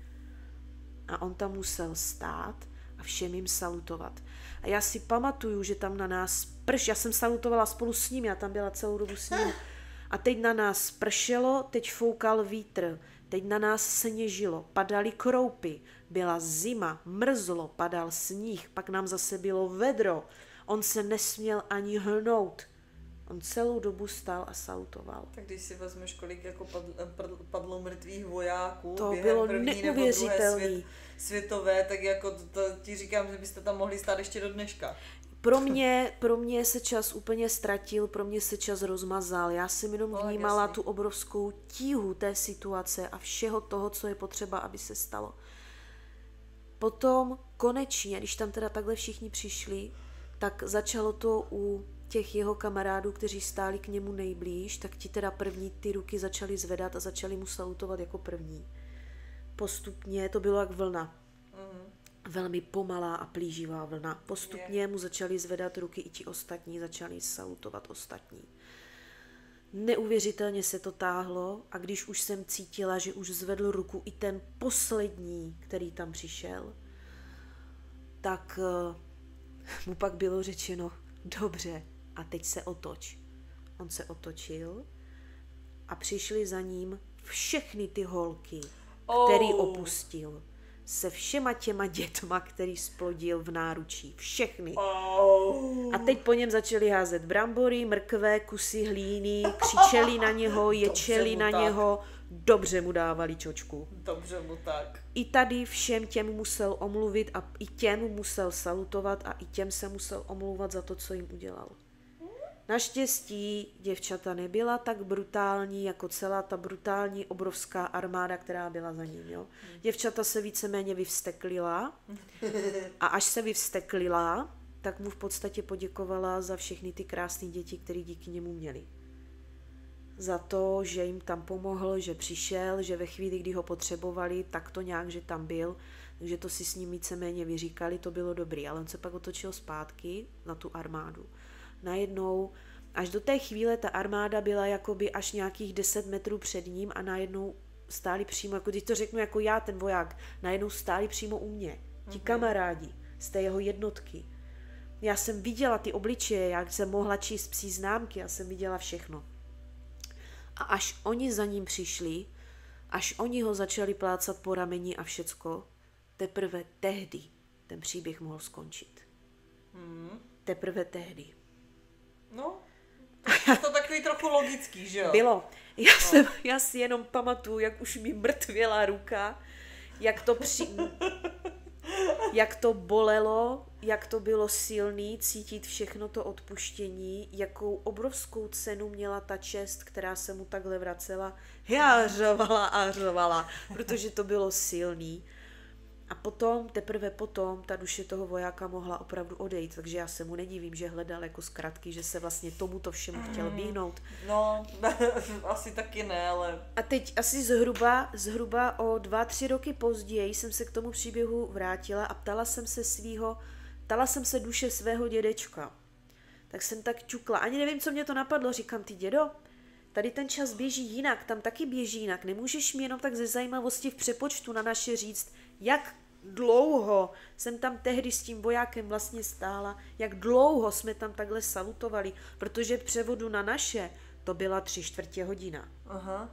B: A on tam musel stát a všem jim salutovat. A já si pamatuju, že tam na nás já jsem salutovala spolu s ním, já tam byla celou dobu s ním. A teď na nás pršelo, teď foukal vítr, teď na nás sněžilo, padaly kroupy, byla zima, mrzlo, padal sníh, pak nám zase bylo vedro. On se nesměl ani hnout. On celou dobu stál a salutoval.
A: Tak když si vezmeš, kolik jako padlo mrtvých vojáků
B: to
A: během
B: bylo
A: první nebo druhé světové, tak jako to ti říkám, že byste tam mohli stát ještě do dneška.
B: Pro mě se čas úplně ztratil, pro mě se čas rozmazal. Já jsem jenom vnímala tu obrovskou tíhu té situace a všeho toho, co je potřeba, aby se stalo. Potom konečně, když tam teda takhle všichni přišli, tak začalo to u těch jeho kamarádů, kteří stáli k němu nejblíž, tak ti teda první ty ruky začali zvedat a začali mu salutovat jako první. Postupně to bylo jak vlna. Velmi pomalá a plíživá vlna. Postupně mu začali zvedat ruky i ti ostatní, začali salutovat ostatní. Neuvěřitelně se to táhlo a když už jsem cítila, že už zvedl ruku i ten poslední, který tam přišel, tak mu pak bylo řečeno, dobře, a teď se otoč. On se otočil a přišli za ním všechny ty holky, který opustil. Se všema těma dětma, který splodil v náručí. Všechny. A teď po něm začali házet brambory, mrkve, kusy hlíny, křičeli na něho, ječeli na něho, dobře mu dávali čočku.
A: Dobře mu tak.
B: I tady všem těm musel omluvit a i těm musel salutovat a i těm se musel omlouvat za to, co jim udělal. Naštěstí děvčata nebyla tak brutální, jako celá ta brutální obrovská armáda, která byla za ním. Jo? Děvčata se víceméně vyvsteklila a až se vyvsteklila, tak mu v podstatě poděkovala za všechny ty krásné děti, které díky němu měli. Za to, že jim tam pomohl, že přišel, že ve chvíli, kdy ho potřebovali, tak to nějak, že tam byl, takže to si s ním víceméně vyříkali, to bylo dobrý, ale on se pak otočil zpátky na tu armádu. Najednou, až do té chvíle ta armáda byla jakoby až nějakých 10 metrů před ním a najednou stáli přímo, jako když to řeknu jako já, ten voják, najednou stáli přímo u mě. Ti kamarádi z té jeho jednotky. Já jsem viděla ty obličeje, jak jsem mohla číst psí známky, já jsem viděla všechno. A až oni za ním přišli, až oni ho začali plácat po rameni a všecko, teprve tehdy ten příběh mohl skončit. Teprve tehdy.
A: No, to takový trochu logický, že jo?
B: Bylo. Já si jenom pamatuju, jak už mi mrtvěla ruka, jak to bolelo, jak to bylo silný, cítit všechno to odpuštění, jakou obrovskou cenu měla ta čest, která se mu takhle vracela. Já řvala, protože to bylo silný. A potom, teprve potom, ta duše toho vojáka mohla opravdu odejít, takže já se mu nedivím, že hledal jako zkratky, že se vlastně tomuto všemu chtěl vyhnout.
A: No, asi taky ne, ale...
B: A teď asi zhruba o 2-3 roky později jsem se k tomu příběhu vrátila a ptala jsem se duše svého dědečka. Tak jsem tak čukla, ani nevím, co mě to napadlo, říkám, ty dědo, tady ten čas běží jinak, tam taky běží jinak, nemůžeš mi jenom tak ze zajímavosti v přepočtu na naše říct, jak dlouho jsem tam tehdy s tím vojákem vlastně stála, jak dlouho jsme tam takhle salutovali, protože v převodu na naše to byla 3/4 hodina.
A: Aha.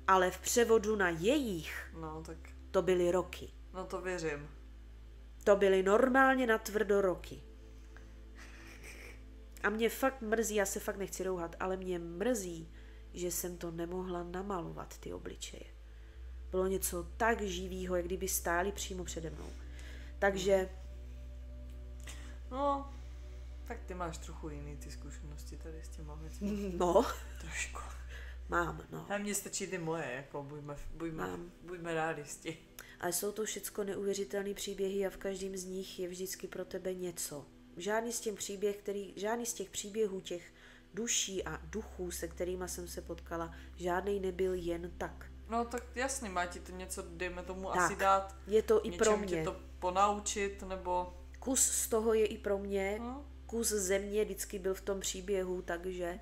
B: Ale v převodu na jejich
A: No, tak...
B: to byly roky.
A: No to věřím.
B: To byly normálně natvrdo roky. A mě fakt mrzí, já se fakt nechci rouhat, ale mě mrzí, že jsem to nemohla namalovat, ty obličeje. Bylo něco tak živýho, jak kdyby stáli přímo přede mnou. Takže...
A: No, tak ty máš trochu jiný ty zkušenosti tady s těma věcmi.
B: No.
A: Trošku.
B: Mám, no.
A: A mně stačí ty moje, jako buďme rádisti.
B: Ale jsou to všecko neuvěřitelné příběhy a v každém z nich je vždycky pro tebe něco. Žádný z těch příběhů, těch duší a duchů, se kterými jsem se potkala, žádný nebyl jen tak.
A: No tak jasně, má ti to něco, dejme tomu,
B: tak,
A: asi dát.
B: Je to i pro mě.
A: Tě to ponaučit, nebo...
B: Kus z toho je i pro mě, kus ze mě vždycky byl v tom příběhu, takže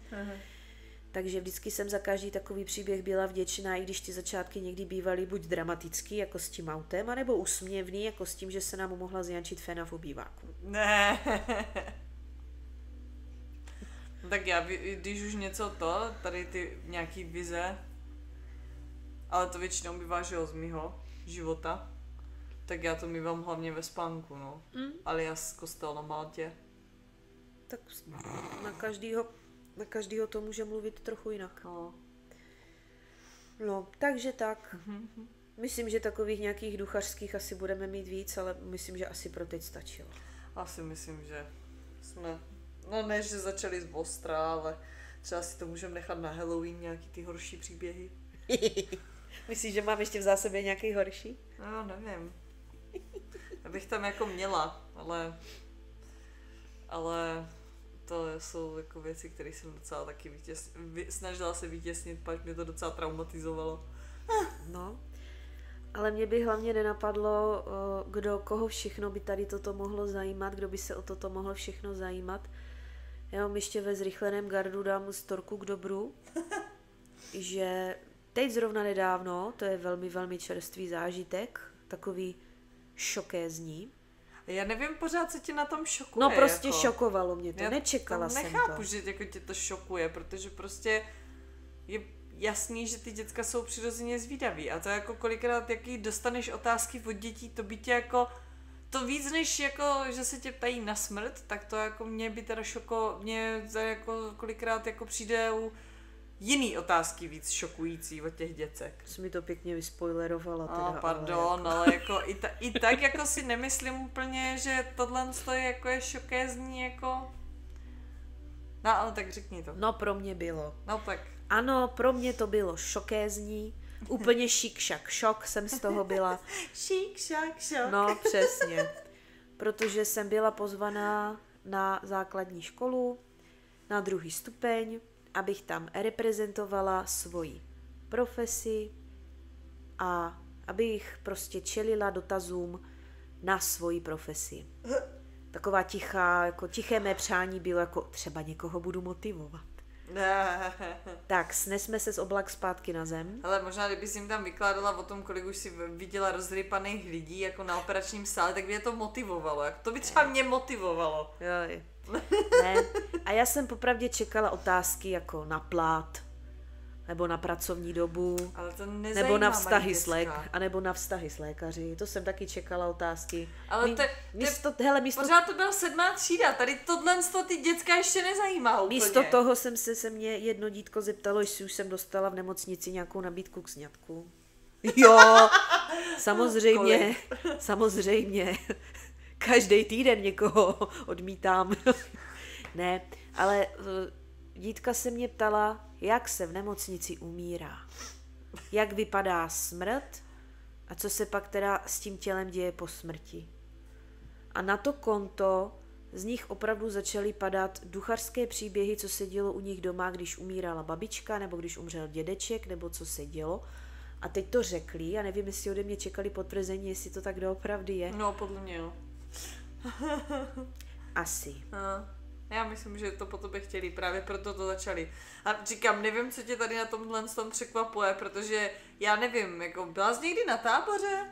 B: vždycky jsem za každý takový příběh byla vděčná, i když ty začátky někdy bývaly buď dramatický, jako s tím autem, anebo úsměvný, jako s tím, že se nám mohla zjančit fena v obýváku.
A: Ne. Tak já, když už něco tady ty nějaký vize, ale to většinou bývá, že z mýho života, tak já to mývám hlavně ve spánku, no. Alias kostel na Maltě.
B: Tak na každýho to může mluvit trochu jinak. No, takže tak. Myslím, že takových nějakých duchařských asi budeme mít víc, ale myslím, že asi pro teď stačilo.
A: Asi myslím, že jsme, no ne, že začali z ostra, ale třeba si to můžeme nechat na Halloween, nějaký ty horší příběhy.
B: Myslíš, že mám ještě v zásobě nějaký horší?
A: No, nevím. Abych tam jako měla, ale to jsou jako věci, které jsem docela taky snažila se vytěsnit, pak mě to docela traumatizovalo.
B: No, ale mě by hlavně nenapadlo, koho všechno by tady toto mohlo zajímat, kdo by se o toto mohlo všechno zajímat. Já mám ještě ve zrychleném gardu dám storku k dobru, že teď zrovna nedávno, to je velmi, velmi čerstvý zážitek, takový šokézní.
A: Já nevím pořád, co tě na tom šokuje.
B: No prostě
A: jako.
B: šokovalo mě to,
A: Já
B: nečekala jsem to.
A: Nechápu, že jako tě to šokuje, protože prostě je jasný, že ty děcka jsou přirozeně zvídaví a to jako kolikrát, jaký dostaneš otázky od dětí, to by tě jako, to víc než jako, že se tě ptají na smrt, tak to jako mě by teda mě jako kolikrát jako přijde jiný otázky víc šokující od těch děcek.
B: Jsi mi to pěkně vyspoilerovala teda.
A: Pardon, ale jako i tak jako si nemyslím úplně, že tohle je šokézní jako... No, ale tak řekni to.
B: No, pro mě bylo.
A: No tak.
B: Ano, pro mě to bylo šokézní. Úplně šok jsem z toho byla.
A: šok.
B: No, přesně. Protože jsem byla pozvaná na základní školu, na 2. stupeň, abych tam reprezentovala svoji profesi a abych prostě čelila dotazům na svoji profesi. Taková tiché mé přání bylo jako třeba někoho budu motivovat. Tak, snesme se z oblak zpátky na zem.
A: Ale možná, kdyby jsi jim tam vykládala o tom, kolik už si viděla rozrypaných lidí jako na operačním sále, tak by je to motivovalo. To by třeba mě motivovalo.
B: Jo. Ne. A já jsem popravdě čekala otázky jako na plát, nebo na pracovní dobu,
A: Ale to
B: nebo na vztahy anebo na vztahy s lékaři. To jsem taky čekala otázky.
A: Ale pořád to byla 7. třída, tady tohle ty děcka ještě nezajímá úplně.
B: Místo toho se mě jedno dítko zeptalo, jestli už jsem dostala v nemocnici nějakou nabídku k sňatku. Jo, samozřejmě. Každý týden někoho odmítám. Ne, ale dítka se mě ptala, jak se v nemocnici umírá. Jak vypadá smrt a co se pak teda s tím tělem děje po smrti. A na to konto z nich opravdu začaly padat duchařské příběhy, co se dělo u nich doma, když umírala babička, nebo když umřel dědeček, nebo co se dělo. A teď to řekli, a nevím, jestli ode mě čekali potvrzení, jestli to tak doopravdy je.
A: No, podle mě jo.
B: Asi.
A: Já myslím, že to po tobě chtěli, právě proto to začali. A říkám, nevím, co tě tady na tomhle tom překvapuje, protože já nevím, jako byla jsi někdy na táboře?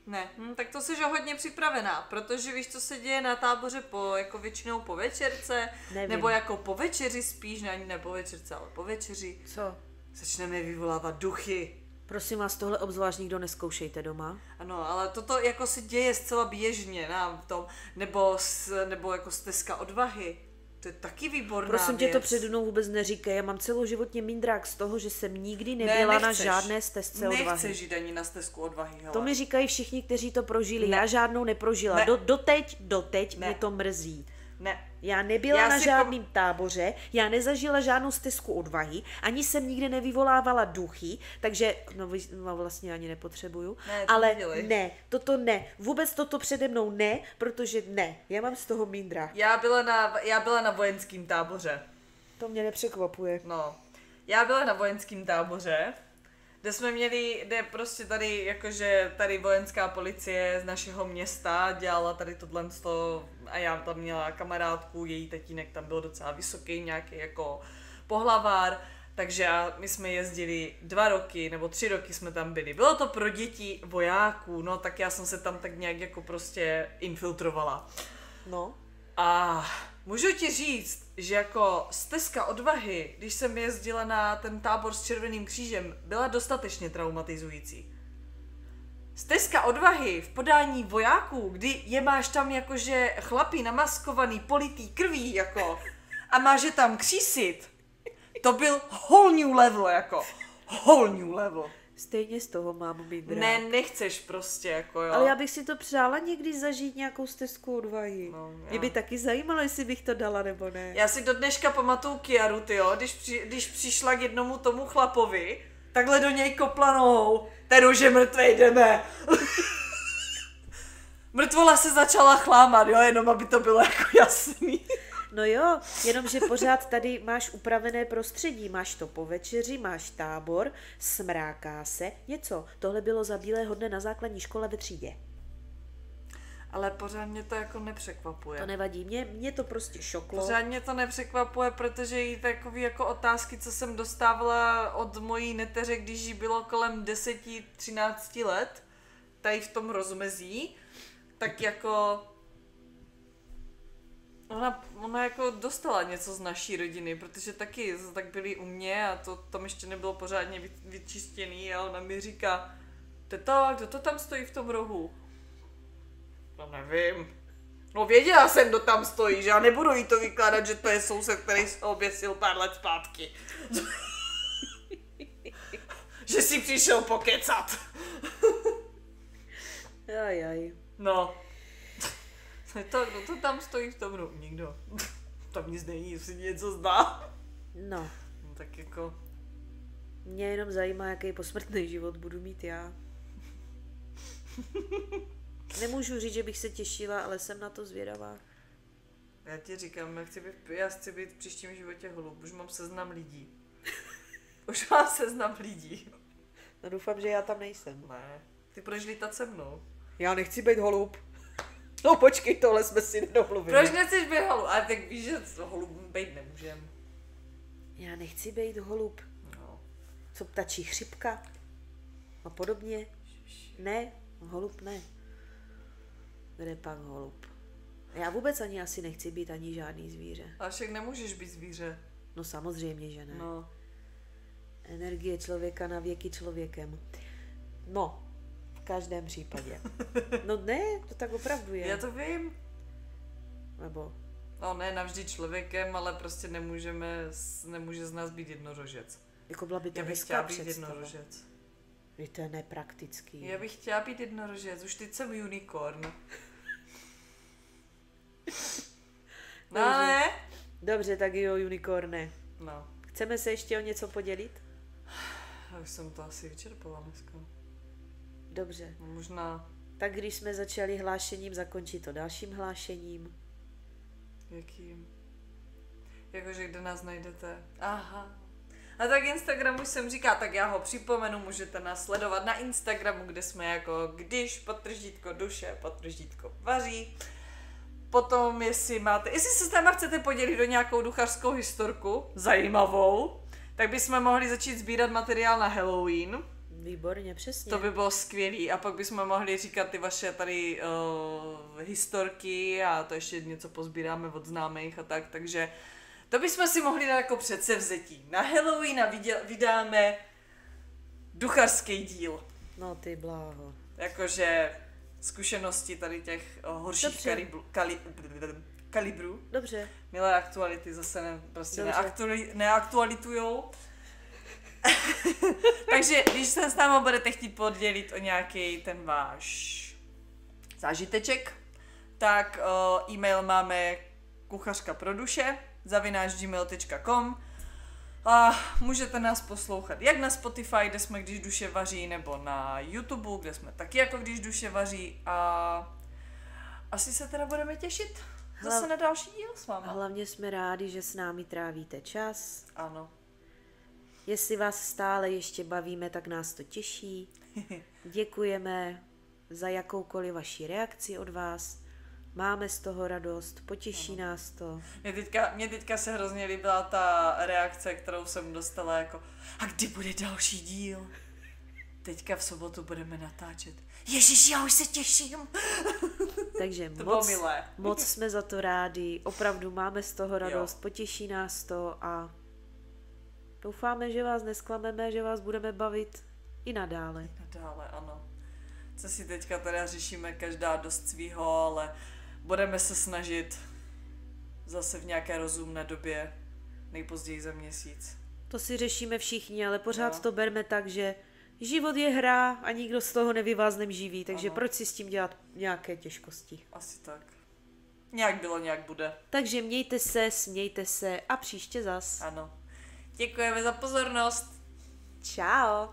A: Ne, tak to jsi hodně připravená, protože víš, co se děje na táboře jako většinou po večerce,
B: nevím.
A: Nebo jako po večeři spíš, ne po večerce, ale po večeři.
B: Co?
A: Začneme vyvolávat duchy.
B: Prosím vás, tohle obzvlášť nikdo neskoušejte doma.
A: Ano, ale toto jako se děje zcela běžně v tom, nebo jako stezka odvahy. To je taky výborná
B: Prosím tě,
A: věc.
B: to přede mnou vůbec neříkej. Já mám celoživotně mindrák z toho, že jsem nikdy nebyla na žádné stezce odvahy.
A: Nechceš jít ani na stezku odvahy, hele.
B: To mi říkají všichni, kteří to prožili.
A: Ne.
B: Já žádnou neprožila.
A: Ne.
B: Doteď
A: Ne.
B: mě to mrzí.
A: Ne.
B: Já nebyla na žádným táboře, já nezažila žádnou stezku odvahy, ani jsem nikdy nevyvolávala duchy, takže, vlastně ani nepotřebuju,
A: Ne,
B: ale toto ne, vůbec toto přede mnou ne, protože ne, já mám z toho mindra.
A: Já byla na vojenském táboře.
B: To mě nepřekvapuje.
A: No, já byla na vojenském táboře, kde prostě tady, jakože tady vojenská policie z našeho města dělala tady tohle a já tam měla kamarádku, její tatínek tam byl docela vysoký, nějaký jako pohlavár, takže my jsme jezdili 2 roky nebo 3 roky jsme tam byli. Bylo to pro děti vojáků, no tak já jsem se tam tak nějak jako prostě infiltrovala.
B: No.
A: A můžu ti říct, že jako stezka odvahy, když jsem jezdila na ten tábor s Červeným křížem, byla dostatečně traumatizující. Stezka odvahy v podání vojáků, kdy je máš tam jakože chlapí namaskovaný, politý krví, jako, a máš je tam křísit, to byl whole new level, jako, whole new level.
B: Stejně z toho mám mindrák.
A: Ne, nechceš prostě, jako jo.
B: Ale já bych si to přála někdy zažít nějakou stezku odvahy.
A: No,
B: Mě by taky zajímalo, jestli bych to dala nebo ne.
A: Já si do dneška pamatuju Kiaru, tyjo, když přišla k jednomu tomu chlapovi, takhle do něj kopla nohou, ten už je mrtvej, jdeme. Mrtvola se začala chlámat, jo, jenom aby to bylo jako jasný.
B: No jo, jenomže pořád tady máš upravené prostředí, máš to po večeři, máš tábor, smráká se, něco. Tohle bylo za bílého dne na základní škole ve třídě.
A: Ale pořád mě to jako nepřekvapuje.
B: To nevadí, mě to prostě šoklo.
A: Pořád mě to nepřekvapuje, protože jí takové jako otázky, co jsem dostávala od mojí neteře, když jí bylo kolem 10-13 let, tady v tom rozmezí, tak jako ona jako dostala něco z naší rodiny, protože taky tak byli u mě a to tam ještě nebylo pořádně vyčištěný a ona mi říká, teta, kdo to tam stojí v tom rohu? No nevím. No věděla jsem, kdo tam stojí, že já nebudu jí to vykládat, že to je soused, který se oběsil pár let zpátky. Že si přišel pokecat.
B: Jaj.
A: No. Kdo to tam stojí v tom rohu? Nikdo. Tam nic není, jestli něco zná.
B: No.
A: Tak jako...
B: Mě jenom zajímá, jaký posmrtný život budu mít já. Nemůžu říct, že bych se těšila, ale jsem na to zvědavá.
A: Já ti říkám, já chci být v příštím životě holub. Už mám seznam lidí.
B: No doufám, že já tam nejsem.
A: Ne. Ty budeš lítat se mnou.
B: Já nechci být holub. No počkej, tohle jsme si nedomluvili.
A: Proč nechceš být holub? Ale tak víš, že holub být nemůžem.
B: Já nechci být holub.
A: No.
B: Co ptačí chřipka? A podobně. Ne, holub ne. Kde pak holub? Já vůbec ani asi nechci být ani žádný zvíře.
A: Ale však nemůžeš být zvíře.
B: No samozřejmě, že ne.
A: No.
B: Energie člověka na věky člověkem. No, v každém případě. No ne, to tak opravdu je.
A: Já to vím.
B: Nebo
A: No ne navždy člověkem, ale prostě nemůže z nás být jednorožec.
B: jako byla by to
A: Já bych
B: hezká
A: chtěla být
B: představa.
A: jednorožec.
B: Že to je nepraktický.
A: Já bych chtěla být jednorožec, už teď jsem unicorn. No
B: Dobře.
A: ne?
B: Dobře, tak jo, unicorne.
A: No,
B: Chceme se ještě o něco podělit?
A: já už jsem to asi vyčerpala dneska.
B: Dobře.
A: No, možná,
B: Tak když jsme začali hlášením, zakončí to dalším hlášením.
A: jakým? Jakože kde nás najdete? Aha. A tak Instagram už jsem říká, tak já ho připomenu, můžete nás sledovat na Instagramu, kde jsme jako když _ duše _ vaří. Potom, jestli se s náma chcete podělit do nějakou duchařskou historku, zajímavou, tak bychom mohli začít sbírat materiál na Halloween.
B: Výborně, přesně.
A: To by bylo skvělý. A pak bychom mohli říkat ty vaše tady historky a to ještě něco pozbíráme od známých a tak. Takže to bychom si mohli dát jako předsevzetí. Na Halloween a vydáme duchařský díl.
B: No ty bláho.
A: Jakože zkušenosti tady těch horších
B: Dobře.
A: kalibrů.
B: Dobře.
A: Milé aktuality zase
B: Dobře.
A: neaktualitujou. Takže když se s námi budete chtít podělit o nějaký ten váš zážiteček, tak e-mail máme kuchařkaproduše@gmail.com a můžete nás poslouchat jak na Spotify, kde jsme Když duše vaří, nebo na YouTube, kde jsme taky jako Když duše vaří a asi se teda budeme těšit zase na další díl s váma.
B: Hlavně jsme rádi, že s námi trávíte čas.
A: Ano.
B: Jestli vás stále ještě bavíme, tak nás to těší. Děkujeme za jakoukoliv vaši reakci od vás. Máme z toho radost, potěší nás to.
A: Mně teďka se hrozně líbila ta reakce, kterou jsem dostala jako a kdy bude další díl? Teďka v sobotu budeme natáčet. Ježiš, já už se těším.
B: Takže
A: To bylo milé.
B: moc jsme za to rádi, opravdu máme z toho radost,
A: Jo.
B: potěší nás to a doufáme, že vás nesklameme, že vás budeme bavit i nadále.
A: Nadále, ano. Co si teďka teda řešíme každá dost svýho, ale budeme se snažit zase v nějaké rozumné době, nejpozději za měsíc.
B: To si řešíme všichni, ale pořád
A: No.
B: to berme tak, že život je hra a nikdo z toho nevyváznem živý, takže
A: Ano.
B: proč si s tím dělat nějaké těžkosti?
A: Asi tak. Nějak bylo, nějak bude.
B: Takže mějte se, smějte se a příště zas.
A: Ano. Děkujeme za pozornost.
B: Čau!